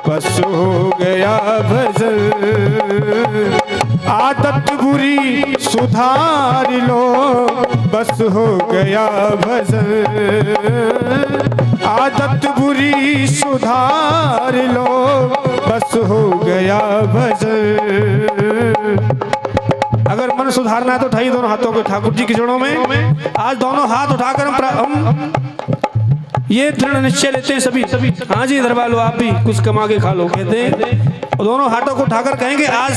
[SPEAKER 2] बस हो गया भजन। आदत बुरी सुधार लो, बस हो गया भजन। आदत बुरी सुधार लो, बस हो गया भजन। अगर मन सुधारना है तो उठाइए दोनों हाथों को ठाकुर जी के चरणों में। आज दोनों हाथ उठाकर हम ये दृढ़ निश्चय लेते हैं सभी। हाँ जी दरबार लो, आप भी कुछ कमा के खा लो कहते हैं। दोनों हाथों को उठाकर कहेंगे आज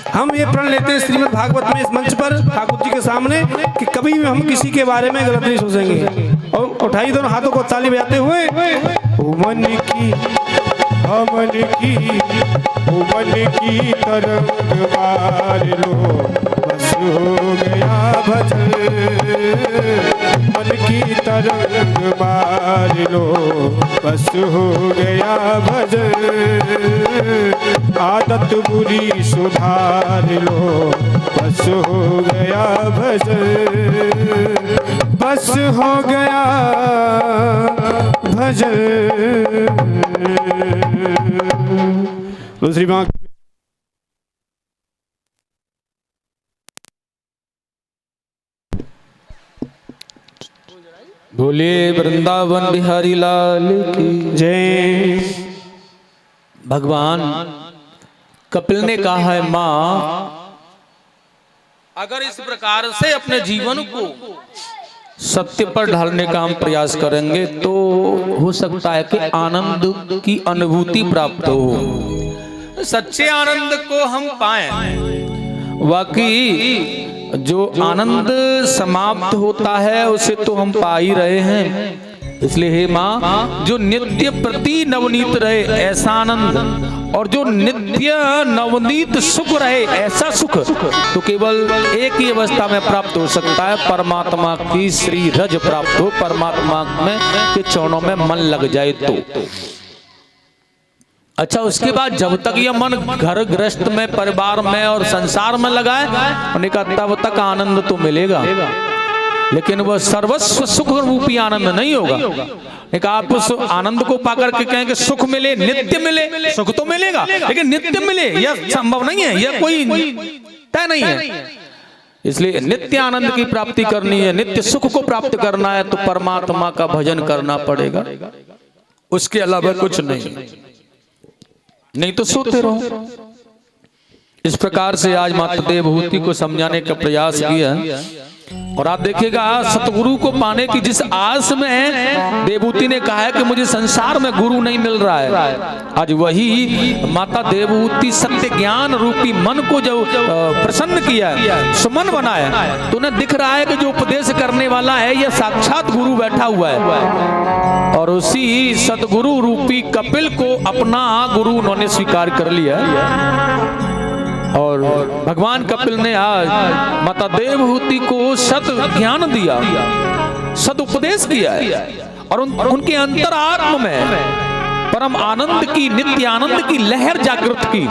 [SPEAKER 2] हम ये प्रण लेते हैं श्रीमद् भागवत में इस मंच पर ठाकुर जी के सामने कि कभी भी हम किसी के बारे में गलत नहीं सोचेंगे। और उठाइए दोनों हाथों को ताली बजाते हुए। मन की मन की तरंग मार लो, बस हो गया भजन। मन की तरंग मार लो, बस हो गया भजन। आदत बुरी सुधार लो, बस हो गया भजन। बस हो गया भजन। दूसरी बात
[SPEAKER 1] बोलिए वृंदावन बिहारी लाल की
[SPEAKER 2] जय।
[SPEAKER 1] भगवान कपिल ने कहा है माँ अगर इस प्रकार से अपने जीवन को सत्य पर ढालने का हम प्रयास करेंगे तो हो सकता है कि आनंद की अनुभूति प्राप्त हो, सच्चे आनंद को हम पाएं। वाकई जो आनंद समाप्त होता है उसे तो हम पा ही रहे हैं। इसलिए हे माँ, जो नित्य प्रति नवनीत रहे ऐसा आनंद और जो नित्य नवनीत सुख रहे ऐसा सुख तो केवल एक ही अवस्था में प्राप्त हो सकता है, परमात्मा की श्री रज प्राप्त हो, परमात्मा में के चरणों में मन लग जाए तो। अच्छा, उसके बाद जब तक यह मन घर गृहस्थ में, परिवार में और संसार में लगाए, उन्हें कहा तब तक आनंद तो मिलेगा, लेकिन वह सर्वस्व सुख रूपी आनंद नहीं होगा। एक आप उस आनंद को पाकर के कहें कि सुख मिले, नित्य मिले, सुख तो मिलेगा लेकिन नित्य मिले यह संभव नहीं है, यह कोई तय नहीं है। इसलिए नित्य आनंद की प्राप्ति करनी है, नित्य सुख को प्राप्त करना है तो परमात्मा का भजन करना पड़ेगा, उसके अलावा कुछ नहीं तो सोते रहो। इस प्रकार से आज माता देवहूति को समझाने का प्रयास किया और आप देखिएगा सतगुरु को पाने की जिस आस में देवहूति ने कहा है कि मुझे संसार में गुरु नहीं मिल रहा है, आज वही माता देवहूति सत्य ज्ञान रूपी मन को जो प्रसन्न किया है, सुमन बनाया, तो उन्हें दिख रहा है कि जो उपदेश करने वाला है यह साक्षात गुरु बैठा हुआ है और उसी सतगुरु रूपी कपिल को अपना गुरु उन्होंने स्वीकार कर लिया। और भगवान कपिल ने आज माता देवहूति को सत ज्ञान दिया, सद उपदेश किया है और उनके अंतरात्म में परम आनंद की, नित्य आनंद की लहर जागृत की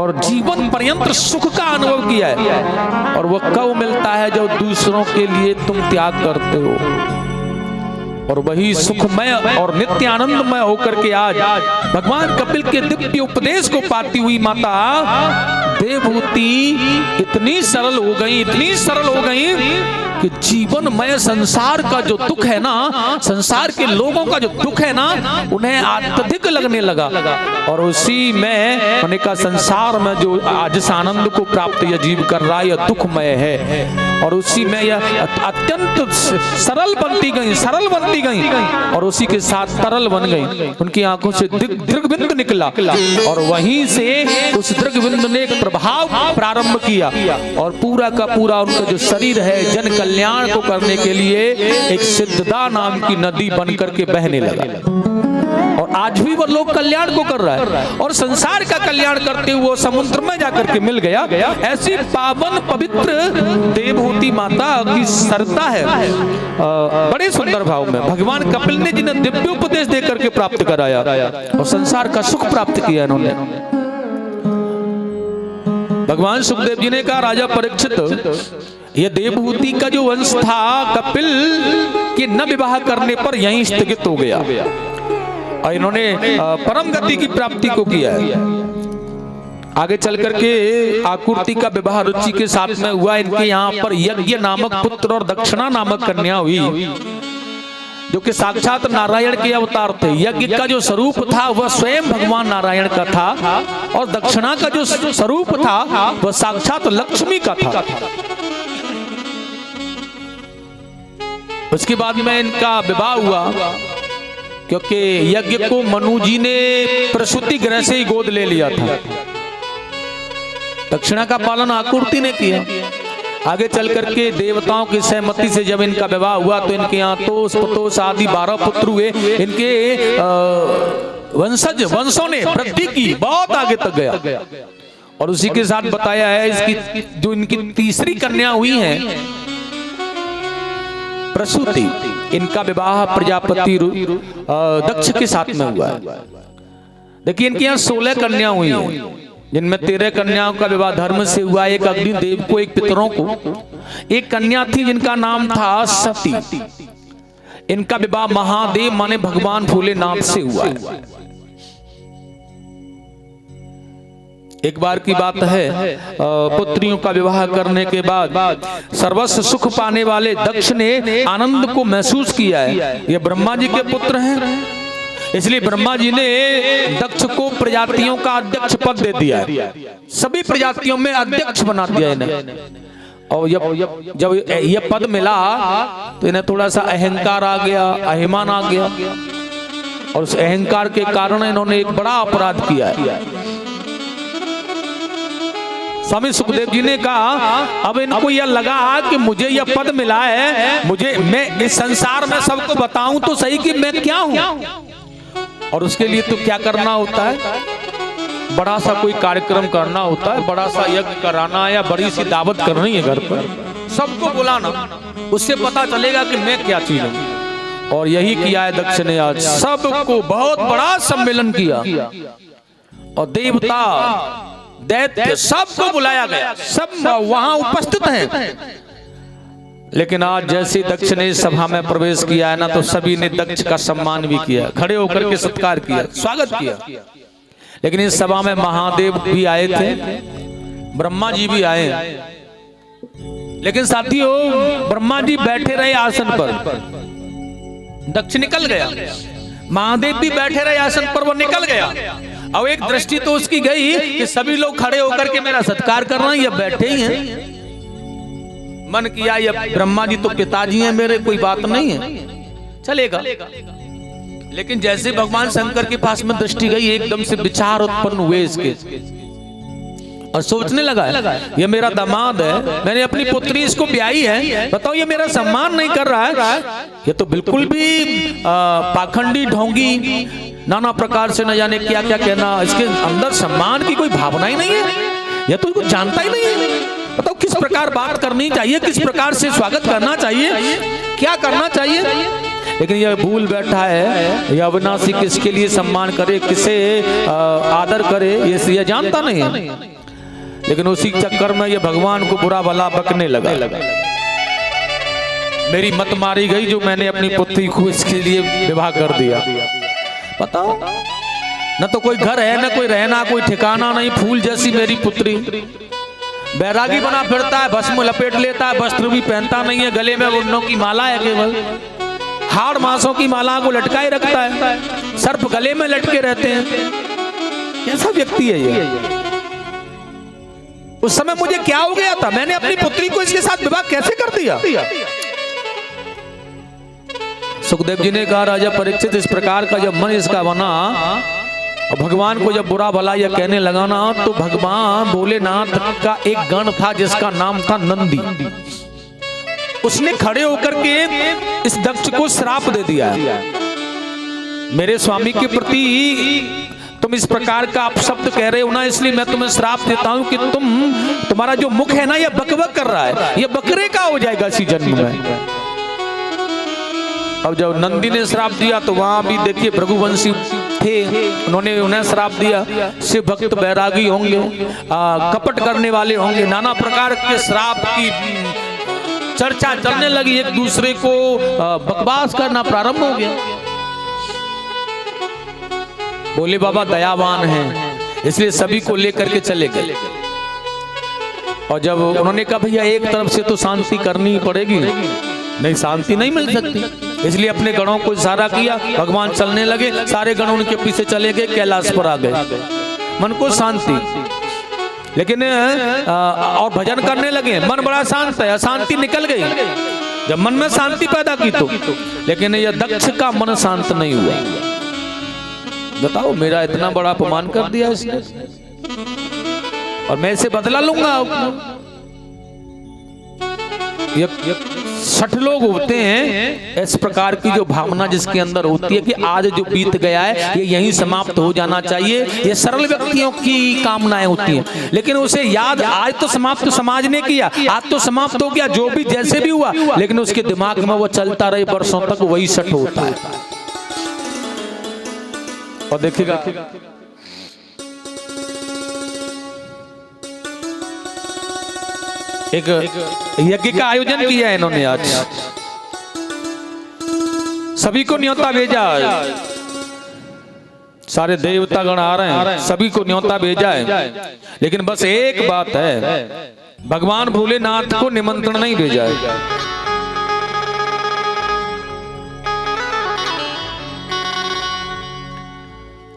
[SPEAKER 1] और जीवन पर्यंत सुख का अनुभव किया है। और वह कब मिलता है जब दूसरों के लिए तुम त्याग करते हो, और वही सुखमय और नित्य आनंदमय होकर के आज भगवान कपिल के दिव्य उपदेश को पाती हुई माता देवहूति इतनी सरल हो गई कि जीवनमय संसार का जो दुख है ना, संसार के लोगों का जो दुख है ना, उन्हें अत्यधिक लगने लगा और उसी में उन्हें का संसार में जो आज इस आनंद को प्राप्त यह जीव कर रहा है यह दुखमय है और उसी में यह अत्यंत सरल बनती गई और उसी के साथ तरल बन गई। उनकी आंखों से दृग्बिंद निकला और वहीं से उस दृग्बिंद ने एक प्रभाव प्रारंभ किया और पूरा का पूरा उनका जो शरीर है जन कल्याण को करने के लिए एक सिद्धदा नाम की नदी बनकर के बहने लगा। और आज भी वो लोग कल्याण को कर रहा है और संसार का कल्याण करते हुए समुद्र में जाकर के मिल गया। ऐसी पावन पवित्र देवहूति माता की सरता है बड़े सुंदर भाव में भगवान कपिल ने जिन्हें दिव्य उपदेश देकर के प्राप्त कराया और संसार का सुख प्राप्त किया इन्होंने। भगवान सुखदेव जी ने कहा, राजा परीक्षित, यह देवहूति का जो वंश था कपिल के न विवाह करने पर यहीं स्थगित हो गया और इन्होंने परम गति की प्राप्ति को किया है। आगे चल करके आकृति का विवाह रुचि के साथ में हुआ। इनके यहाँ पर यज्ञ नामक पुत्र और दक्षिणा नामक कन्या हुई जो कि साक्षात नारायण के अवतार थे। यज्ञ का जो स्वरूप था वह स्वयं भगवान नारायण का था और दक्षिणा का जो स्वरूप था वह साक्षात लक्ष्मी का था। उसके बाद में इनका विवाह हुआ क्योंकि यज्ञ को मनु जी ने प्रसूति गृह से ही गोद ले लिया था। दक्षिणा का पालन आकृति ने किया। आगे चल करके देवताओं की सहमति से जब इनका विवाह हुआ तो इनके यहाँ तोष पुतोष आदि 12 पुत्र हुए। इनके वंशों ने वृद्धि की, बहुत आगे तक गया। और उसी के साथ बताया है इसकी जो इनकी तीसरी कन्या हुई है प्रसूति, इनका विवाह प्रजापति दक्ष के साथ में हुआ है। देखिए इनके यहाँ 16 कन्या हुई हैं जिनमें 13 कन्याओं का विवाह धर्म से हुआ, एक अग्निदेव को, एक पितरों को। एक कन्या थी जिनका नाम था सती। इनका विवाह महादेव माने भगवान भोलेनाथ से हुआ है। एक बार की बात है, पुत्रियों का विवाह करने के बाद सर्वस्व सुख पाने वाले दक्ष ने आनंद को महसूस किया है। ये ब्रह्मा जी के पुत्र हैं, इसलिए ब्रह्मा जी ने दक्ष को प्रजातियों का अध्यक्ष पद दे दिया है, सभी प्रजातियों में अध्यक्ष बना दिया इन्हें। और जब ये पद मिला तो इन्हें थोड़ा सा अहंकार आ गया, अभिमान आ गया, और उस अहंकार के कारण इन्होंने एक बड़ा अपराध किया है। स्वामी सुखदेव जी ने कहा अब इनको यह लगा कि मुझे यह पद मिला है, मैं इस संसार में सबको बताऊं तो सही कि मैं क्या हूं। और उसके लिए तो क्या करना होता है, बड़ा सा कोई कार्यक्रम करना होता है, बड़ा सा यज्ञ कराना या बड़ी सी दावत करनी है घर पर, सबको बुलाना, उससे पता चलेगा कि मैं क्या चीज हूं। और यही किया है दक्ष ने, आज सबको बहुत बड़ा सम्मेलन किया और देवता दैत्य सबको बुलाया गया, सब वहां उपस्थित हैं। लेकिन आज जैसे दक्ष ने सभा में प्रवेश किया है ना, तो सभी ने दक्ष का सम्मान भी किया, खड़े होकर के सत्कार किया, स्वागत किया। लेकिन इस सभा में महादेव भी आए थे, ब्रह्मा जी भी आए, लेकिन साथियों ब्रह्मा जी बैठे रहे आसन पर, दक्ष निकल गया। महादेव भी बैठे रहे आसन पर, वो निकल गया। अब एक दृष्टि तो उसकी गई कि सभी लोग खड़े होकर के मेरा सत्कार कर रहे हैं, ये बैठे ही हैं। मन किया ये ब्रह्मा जी तो पिताजी हैं मेरे, कोई बात नहीं है, चलेगा। लेकिन जैसे भगवान शंकर के पास में दृष्टि गई, एकदम से विचार उत्पन्न हुए इसके, और सोचने लगा ये मेरा दामाद है, मैंने अपनी पुत्री इसको ब्याही है, बताओ ये मेरा सम्मान नहीं कर रहा है, ये तो बिल्कुल भी पाखंडी, ढोंगी, नाना प्रकार से न जाने क्या क्या कहना, इसके अंदर सम्मान की कोई भावना ही नहीं है, यह तो कुछ जानता ही नहीं है। बताओ किस प्रकार बात करनी चाहिए, किस प्रकार से स्वागत करना चाहिए, क्या करना चाहिए। लेकिन यह भूल बैठा है, यह अविनाशी किसके लिए सम्मान करे, किसे आदर करे, ये जानता नहीं है। लेकिन उसी चक्कर में ये भगवान को बुरा भला बकने लगा। मेरी मत मारी गई जो मैंने अपनी पुत्री को इसके लिए विवाह कर दिया। बताओ, न तो कोई घर है, न कोई रहना, कोई ठिकाना नहीं, फूल जैसी मेरी पुत्री, बैरागी बना फिरता है, भस्म लपेट लेता है, वस्त्र भी पहनता नहीं है, गले में उन्नों की माला है, केवल हाड़ मांसों की माला को लटकाए रखता है, सर्प गले में लटके रहते हैं। कैसा व्यक्ति है ये? उस समय मुझे क्या हो गया था, मैंने अपनी पुत्री को इसके साथ विवाह कैसे कर दिया। सुखदेव जी ने कहा राजा परीक्षित, इस प्रकार का जब मन इसका बना और भगवान को जब बुरा भला यह कहने लगा ना, तो भगवान भोलेनाथ का एक गण था जिसका नाम था नंदी, उसने खड़े होकर के इस दक्ष को श्राप दे दिया, मेरे स्वामी के प्रति तुम इस प्रकार का अपशब्द कह रहे हो ना, इसलिए मैं तुम्हें श्राप देता हूं कि तुम्हारा जो मुख है ना, ये बकबक कर रहा है, ये बकरे का हो जाएगा इसी जन्म में। अब जब नंदी ने श्राप दिया तो वहां भी देखिए भृगुवंशी थे, उन्होंने उन्हें श्राप दिया, शिव भक्त बैरागी होंगे, कपट करने वाले होंगे, नाना प्रकार के श्राप की चर्चा चलने लगी, एक दूसरे को बकवास करना प्रारंभ हो गया। बोले बाबा दयावान हैं, इसलिए सभी को लेकर के चले गए। और जब उन्होंने कहा भैया एक तरफ से तो शांति करनी ही पड़ेगी, नहीं शांति नहीं मिल सकती, इसलिए अपने गणों को इशारा किया, भगवान चलने लगे, सारे गण उनके पीछे चले गए, कैलाश पर आ गए, मन को शांति। लेकिन और भजन करने लगे, मन बड़ा शांत है, अशांति निकल गई, जब मन में शांति पैदा की तो, लेकिन यह दक्ष का मन शांत नहीं हुआ। बताओ, मेरा इतना बड़ा अपमान कर दिया इसने, और मैं इसे बदला लूंगा। सठ लोग होते हैं इस प्रकार की जो भावना जिसके अंदर होती है कि आज जो बीत गया है ये यहीं समाप्त हो जाना चाहिए, ये सरल व्यक्तियों की कामनाएं होती हैं। लेकिन उसे याद, आज तो समाप्त समाज ने किया, आज तो समाप्त हो गया, जो भी जैसे भी हुआ, लेकिन उसके दिमाग में वो चलता रहे वर्षों तक, वही सठ होता है। और देखिएगा एक यज्ञ का आयोजन किया है इन्होंने, आज सभी को न्योता भेजा है, सारे देवतागण आ रहे हैं, सभी को न्योता भेजा है, लेकिन बस एक बात है, भगवान भोलेनाथ को निमंत्रण नहीं भेजा है।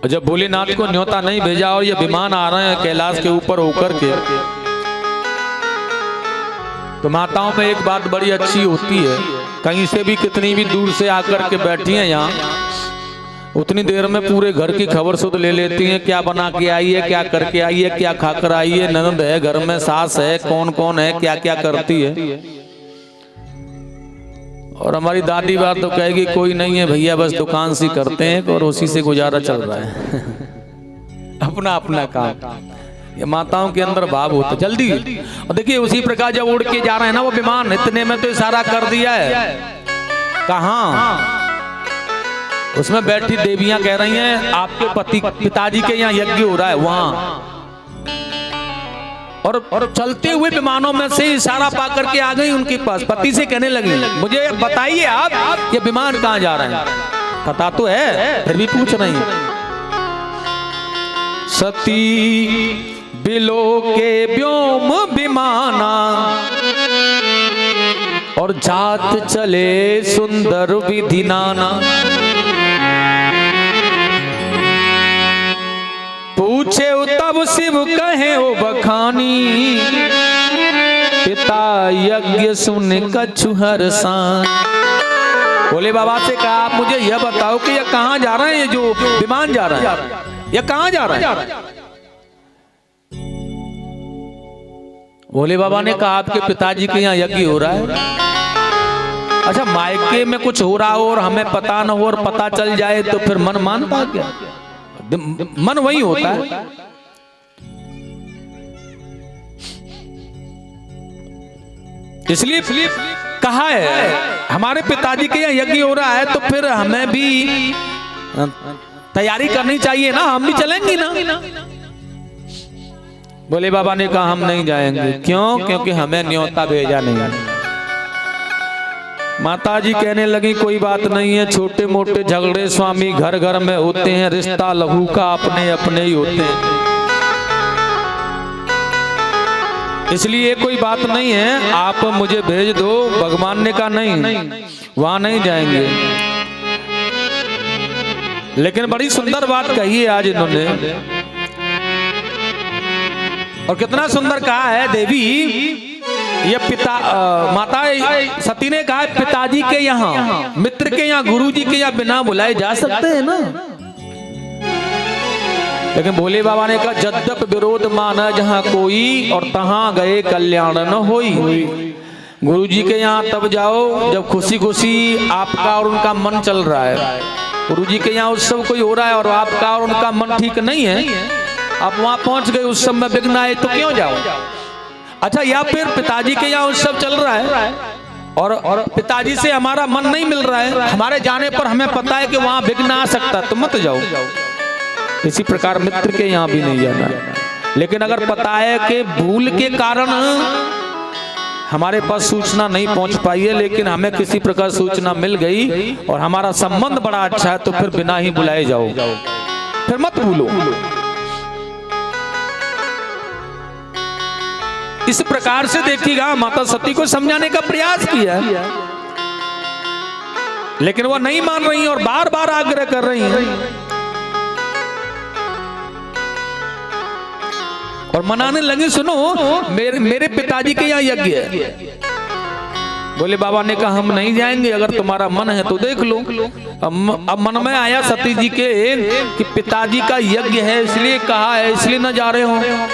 [SPEAKER 1] और जब भोलेनाथ को न्योता नहीं भेजा और ये विमान आ रहे हैं कैलाश के ऊपर होकर के, तो माताओं में एक बात बड़ी अच्छी होती है, कहीं से भी कितनी भी दूर से आकर के बैठी हैं यहाँ, उतनी देर में पूरे घर की खबर सुध ले लेती हैं, क्या बना के आई है, क्या करके आई है, क्या खाकर आई है, ननद है घर में, सास है, कौन कौन है, क्या क्या करती है। और हमारी दादी बात तो कहेगी कोई नहीं है भैया, बस दुकान सी करते हैं और उसी से गुजारा चल रहा है अपना अपना काम। ये माताओं के अंदर भाव होता जल्दी। और देखिए उसी प्रकार जब उड़ के जा रहे हैं ना वो विमान, इतने में तो इशारा कर दिया है, कहाँ उसमें बैठी देवियां कह रही हैं आपके पिताजी के यहाँ यज्ञ हो रहा है वहां। और चलते हुए विमानों में से इशारा पा करके आ गई उनके पास, पति से कहने लगी मुझे बताइए आप ये विमान कहाँ जा रहे हैं। पता तो है फिर भी पूछ रही हैं। सती बिलो के व्योम विमाना और जात चले सुंदर विधि नाना। पूछे तब शिव कहे ओ बखानी, पिता यज्ञ सुन कछु हरसान। भोले बाबा से कहा आप मुझे यह बताओ कि यह कहाँ जा रहे हैं, जो विमान जा रहा है यह कहाँ जा रहा है। भोले बाबा ने कहा आपके पिताजी के यहाँ यज्ञ हो रहा है। अच्छा मायके में कुछ हो रहा हो और हमें पता न हो और पता चल जाए तो फिर मन मानता क्या, मन वही होता है। इसलिए कहा है हमारे पिताजी के यहाँ यज्ञ हो रहा है तो फिर हमें भी तैयारी करनी चाहिए ना, हम भी चलेंगे ना। बोले बाबा ने कहा हम नहीं जाएंगे। क्यों? क्योंकि हमें न्योता भेजा नहीं। माताजी कहने लगी कोई बात नहीं है, छोटे मोटे झगड़े स्वामी घर घर में होते हैं, रिश्ता लहू का अपने अपने ही होते हैं, इसलिए कोई बात नहीं है, आप मुझे भेज दो। भगवान ने कहा नहीं वहां नहीं जाएंगे। लेकिन बड़ी सुंदर बात कही है आज इन्होंने, और कितना सुंदर कहा है देवी। ये माता सती ने कहा पिताजी के यहाँ, मित्र के यहाँ, गुरु जी के यहाँ बिना बुलाए जा सकते हैं ना। लेकिन भोले बाबा ने कहा जद्यप विरोध माना जहाँ कोई, और तहाँ गए कल्याण न होई। गुरु जी के यहाँ तब जाओ जब खुशी खुशी आपका और उनका मन चल रहा है। गुरु जी के यहाँ उत्सव कोई हो रहा है और आपका और उनका मन ठीक नहीं है, आप वहां पहुंच गए, उस समय विघ्न आए तो क्यों जाओ। अच्छा या फिर पिताजी के यहाँ उत्सव चल रहा है और पिताजी से हमारा मन नहीं मिल रहा है, हमारे जाने पर हमें पता है कि वहां विघ्न आ सकता, तो मत जाओ। इसी प्रकार मित्र के यहाँ भी नहीं जाना। लेकिन अगर पता है कि भूल के कारण हमारे पास सूचना नहीं पहुंच पाई है, लेकिन हमें किसी प्रकार सूचना मिल गई और हमारा संबंध बड़ा अच्छा है, तो फिर बिना ही बुलाए जाओ, फिर मत भूलो। इस प्रकार से देखिएगा माता सती को समझाने का प्रयास किया, लेकिन वह नहीं मान रही और बार बार आग्रह कर रही हैं और मनाने लगे सुनो मेरे पिताजी के यहाँ यज्ञ है। बोले बाबा ने कहा हम नहीं जाएंगे, अगर तुम्हारा मन है तो देख लो। अब मन में आया सती जी के कि पिताजी का यज्ञ है इसलिए कहा है, इसलिए न जा रहे हो,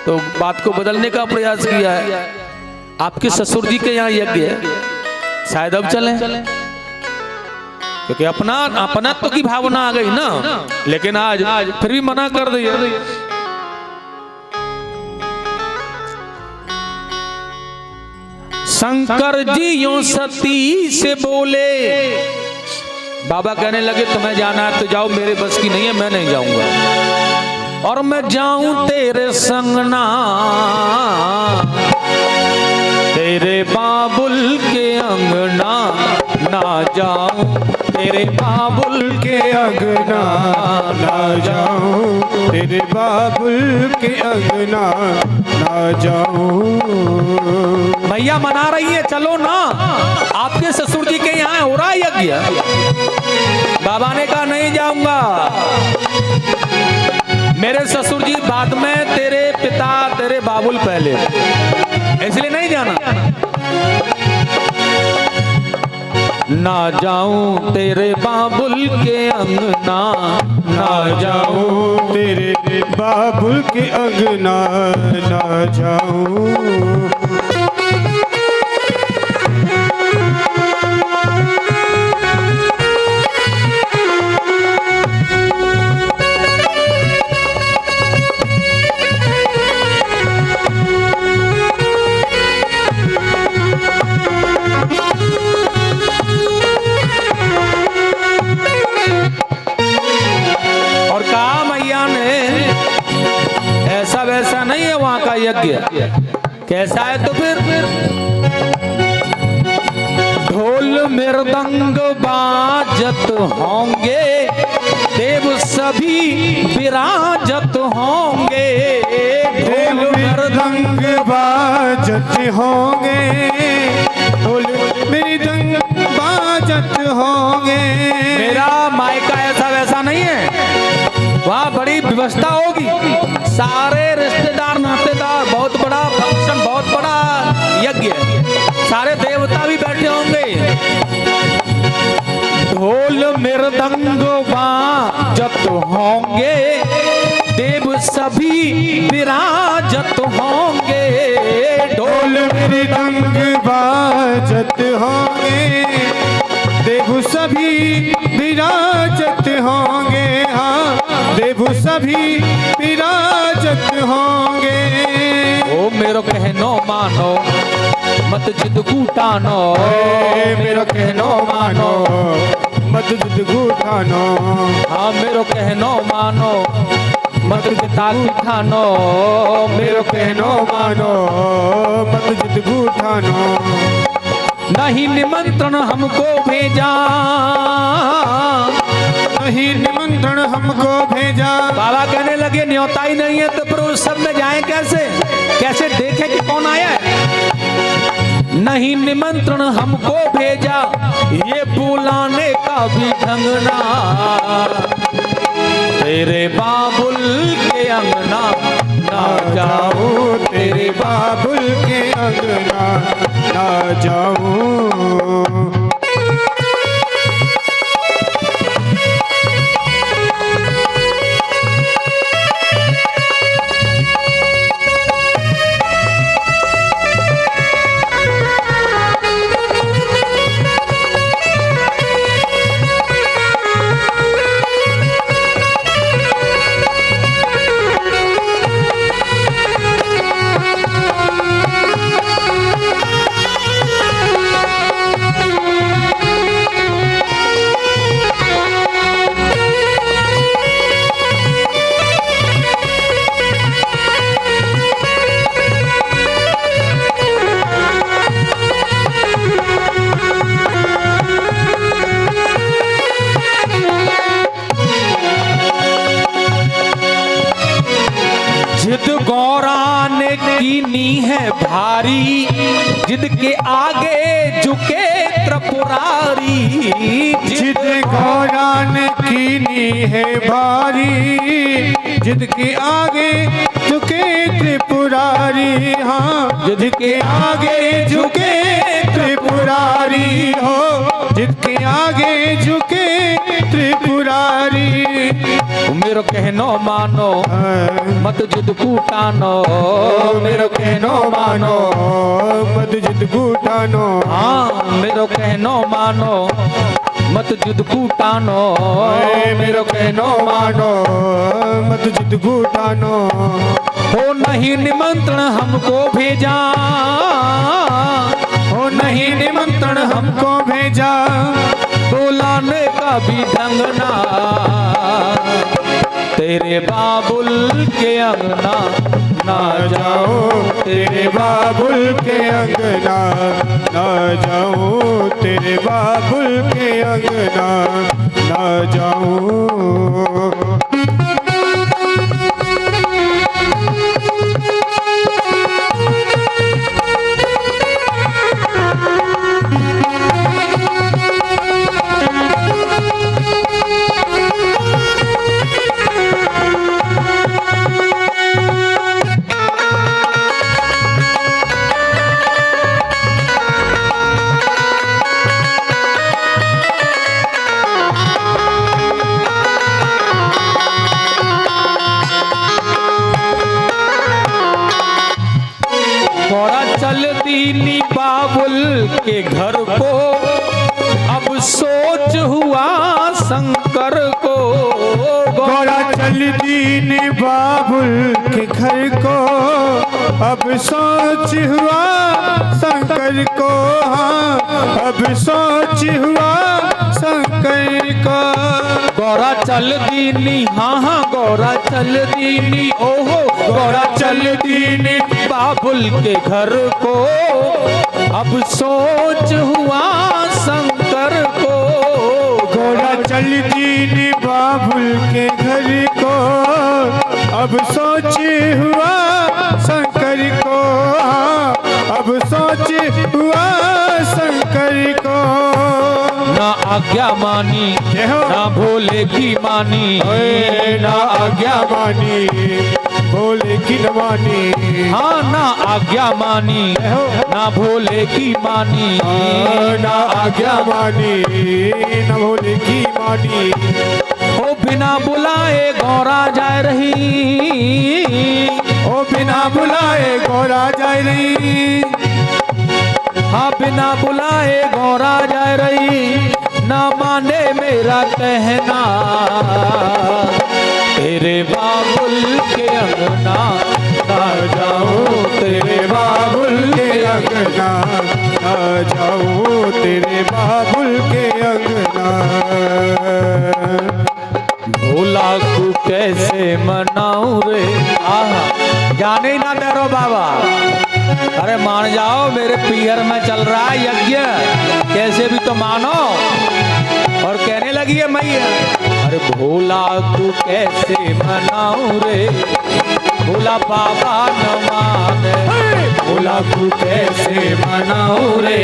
[SPEAKER 1] तो बात को बदलने का प्रयास किया है। आपके ससुर जी के यहाँ यज्ञ है, शायद अब चलें, क्योंकि अपनत्व की भावना आ गई ना। लेकिन आज फिर भी मना कर दिया। शंकर जी यूं सती से बोले, बाबा कहने लगे तुम्हें जाना है तो जाओ, मेरे बस की नहीं है, मैं नहीं जाऊंगा। और मैं जाऊं तेरे संग ना, तेरे बाबुल के अंगना ना जाऊं, तेरे बाबुल के अंगना
[SPEAKER 2] ना जाऊं, तेरे बाबुल के अंगना ना जाऊं।
[SPEAKER 1] भैया मना रही है चलो ना, आपके ससुर जी के यहाँ हो रहा है यज्ञ। बाबा ने कहा नहीं जाऊंगा। मेरे ससुर जी बाद में, तेरे पिता, तेरे बाबुल पहले, इसलिए नहीं जाना। ना जाऊं तेरे बाबुल के अंगना,
[SPEAKER 2] ना जाऊं तेरे बाबुल के अंगना, ना जाऊं।
[SPEAKER 1] वैसा नहीं है वहां का यज्ञ, कैसा है तो फिर ढोल मृदंग बाजत होंगे, देव सभी विराजत होंगे।
[SPEAKER 2] ढोल मृदंग बाजत होंगे, ढोल मृदंग बाजत होंगे।
[SPEAKER 1] मेरा मायका ऐसा वैसा नहीं है, वहाँ बड़ी व्यवस्था होगी, सारे रिश्तेदार नातेदार, बहुत बड़ा फंक्शन, बहुत बड़ा यज्ञ, सारे देवता भी बैठे होंगे। ढोल मृदंग बाजत होंगे, देव सभी विराजत होंगे।
[SPEAKER 2] ढोल मृदंग बाजत होंगे, देव सभी विराजत होंगे। हाँ, देव सभी विराजत होंगे।
[SPEAKER 1] ओ मेरो कहनो मानो, मत जिद कूटानो,
[SPEAKER 2] मेरो कहनो मानो, मत जिद कूटानो।
[SPEAKER 1] हाँ मेरो कहनो मानो, मत पिता ठानो,
[SPEAKER 2] मेरो कहनो मानो, मत जिद कूटानो।
[SPEAKER 1] नहीं निमंत्रण हमको भेजा,
[SPEAKER 2] नहीं निमंत्रण हमको भेजा।
[SPEAKER 1] बाबा कहने लगे न्योता ही नहीं है तो फिर उस सब में जाए कैसे, कैसे देखे कि कौन आया है। नहीं निमंत्रण हमको भेजा, ये बुलाने का भी ढंग ना, तेरे बाबुल के अंगना ना जाऊं,
[SPEAKER 2] तेरे बाबुल के अंगना ना जाऊं।
[SPEAKER 1] जिद गौरा ने कीनी है भारी, जिद के आगे झुके त्रिपुरारी।
[SPEAKER 2] जिद गौरा ने कीनी है भारी, जिद के आगे झुके त्रिपुरारी। हाँ, जिद के आगे झुके त्रिपुरारी हो, जिद के आगे झुके त्रिपुरारी।
[SPEAKER 1] मेरो कहनो मानो, मत जिद कूटानो,
[SPEAKER 2] मेरो कहनो मानो, मत जिद कूटानो।
[SPEAKER 1] हाँ मेरो कहनो मानो, मत जिद कूटानो,
[SPEAKER 2] मेरो कहनो मानो, मत जिद कूटानो।
[SPEAKER 1] हो नहीं निमंत्रण हमको भेजा,
[SPEAKER 2] हो नहीं निमंत्रण हमको भेजा,
[SPEAKER 1] बुलाने का भी ढंग ना, तेरे बाबुल के अंगना ना
[SPEAKER 2] जाओ, तेरे बाबुल के अंगना ना जाऊं, तेरे बाबुल के अंगना ना जाऊं।
[SPEAKER 1] गौरा चल दीनी बाबुल के घर को, अब सोच हुआ शंकर को।
[SPEAKER 2] गौरा चल दीन बाबुल के घर को, अब सोच हुआ शंकर को। हाँ, अब सोच हुआ शंकर को।
[SPEAKER 1] गौरा चल दीनी, हाँ हाँ गौरा चल दीनी, ओहो गौरा चल दीनी बाबुल के घर को, अब सोच हुआ शंकर को।
[SPEAKER 2] गौरा चल दीन बाबुल के घर को, अब सोच हुआ शंकर को। हाँ, अब सोच हुआ शंकर को।
[SPEAKER 1] ना आज्ञा मानी ना भोले की मानी,
[SPEAKER 2] ना आज्ञा मानी भोले की न मानी।
[SPEAKER 1] हाँ ना आज्ञा मानी ना भोले की मानी,
[SPEAKER 2] ना आज्ञा मानी न भोले की मानी।
[SPEAKER 1] ओ बिना बुलाए गौरा जा रही,
[SPEAKER 2] ओ बिना बुलाए गौरा जा रही।
[SPEAKER 1] हाँ बिना बुलाए गौरा जा रही, ना माने मेरा कहना, तेरे बाबुल के अंगना ना जाओ, तेरे बाबुल के अंगना
[SPEAKER 2] ना जाओ, तेरे बाबुल के अंगना।
[SPEAKER 1] भोला को कैसे मनाऊं रे, आहा जाने ही ना डरो बाबा। अरे मान जाओ, मेरे पियर में चल रहा है यज्ञ, कैसे भी तो मानो। और कहने लगी है मैया, अरे भोला को कैसे मनाऊं रे, भोला बाबा न माने। भोला को कैसे मनाऊं रे,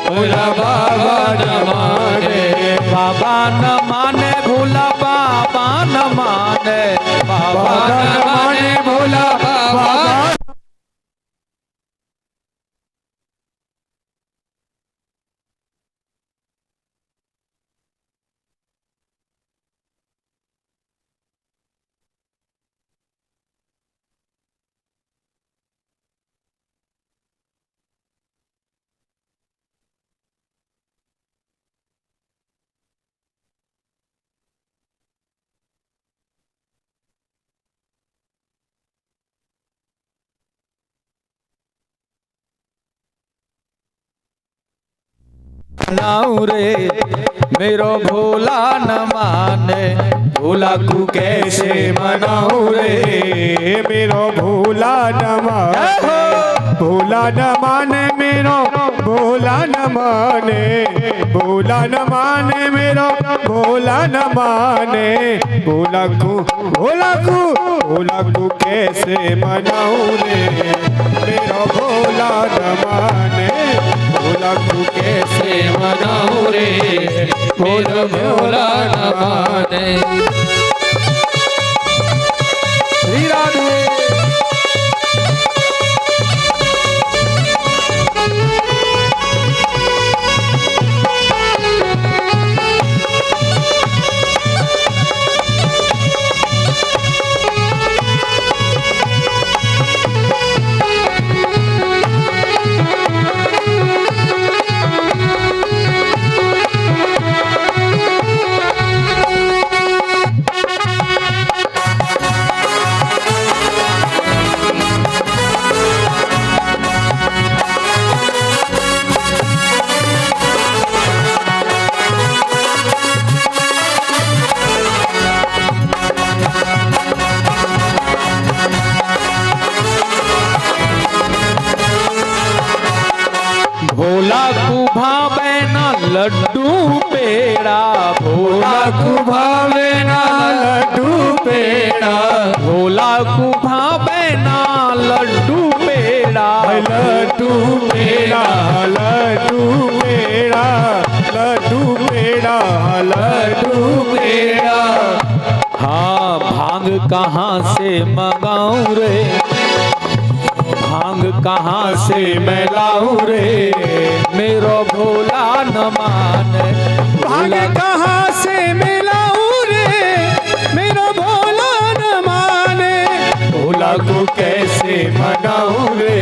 [SPEAKER 1] भोला बाबा न माने। बाबा न माने भोला बाबा न माने, बाबा न माने भोला बाबा। मनाऊं रे मेरो भोला न माने, भोला को कैसे मनाऊं रे,
[SPEAKER 2] मेरो भोला न माने। भोला न माने मेरो भोला न माने, भोला न माने मेरो भोला न माने। भोला को कैसे मनाऊं रे, मेरो भोला न माने। भोला को कैसे मनाऊं रे, मेरो भोला न माने। श्री राधे। भोला को भावे ना लड्डू पेड़ा, भोला को भावे ना लड्डू पेड़ा, भोला को भावे ना लड्डू पेड़ा। लड्डू पेड़ा, लड्डू पेड़ा, लड्डू पेड़ा, लड्डू पेड़ा।
[SPEAKER 1] हाँ भांग कहाँ से मंगाऊं रे, भांग कहाँ से मैं लाऊं रे, मेरो भोला न माने।
[SPEAKER 2] भांग कहाँ से मैं लाऊं रे, मेरो भोला न माने। भोला को कैसे मनाऊं रे,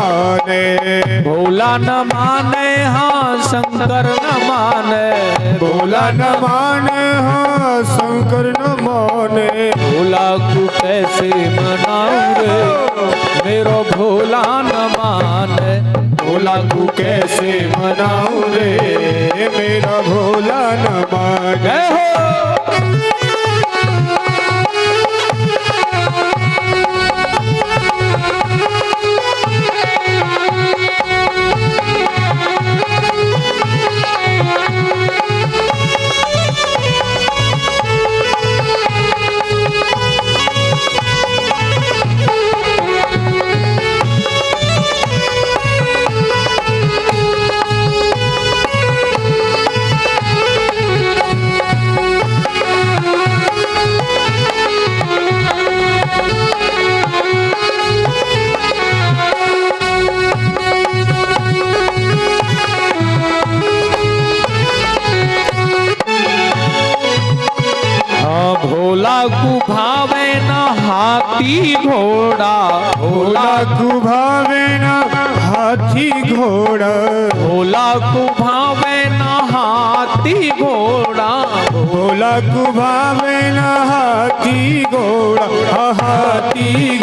[SPEAKER 2] माने,
[SPEAKER 1] भोला न माने हाँ शंकर न माने,
[SPEAKER 2] भोला न माने हाँ शंकर न माने,
[SPEAKER 1] भोला को कैसे मनाऊं रे मेरो भोला न माने,
[SPEAKER 2] भोला को कैसे मनाऊं रे मेरा भोला न माने।
[SPEAKER 1] जय हो। भोला को भावे न हाथी घोड़ा,
[SPEAKER 2] भोला को भावे न हाथी घोड़ा,
[SPEAKER 1] भोला को भावे न हाथी घोड़ा,
[SPEAKER 2] भोला को भावे न हाथी घोड़ा, हाथी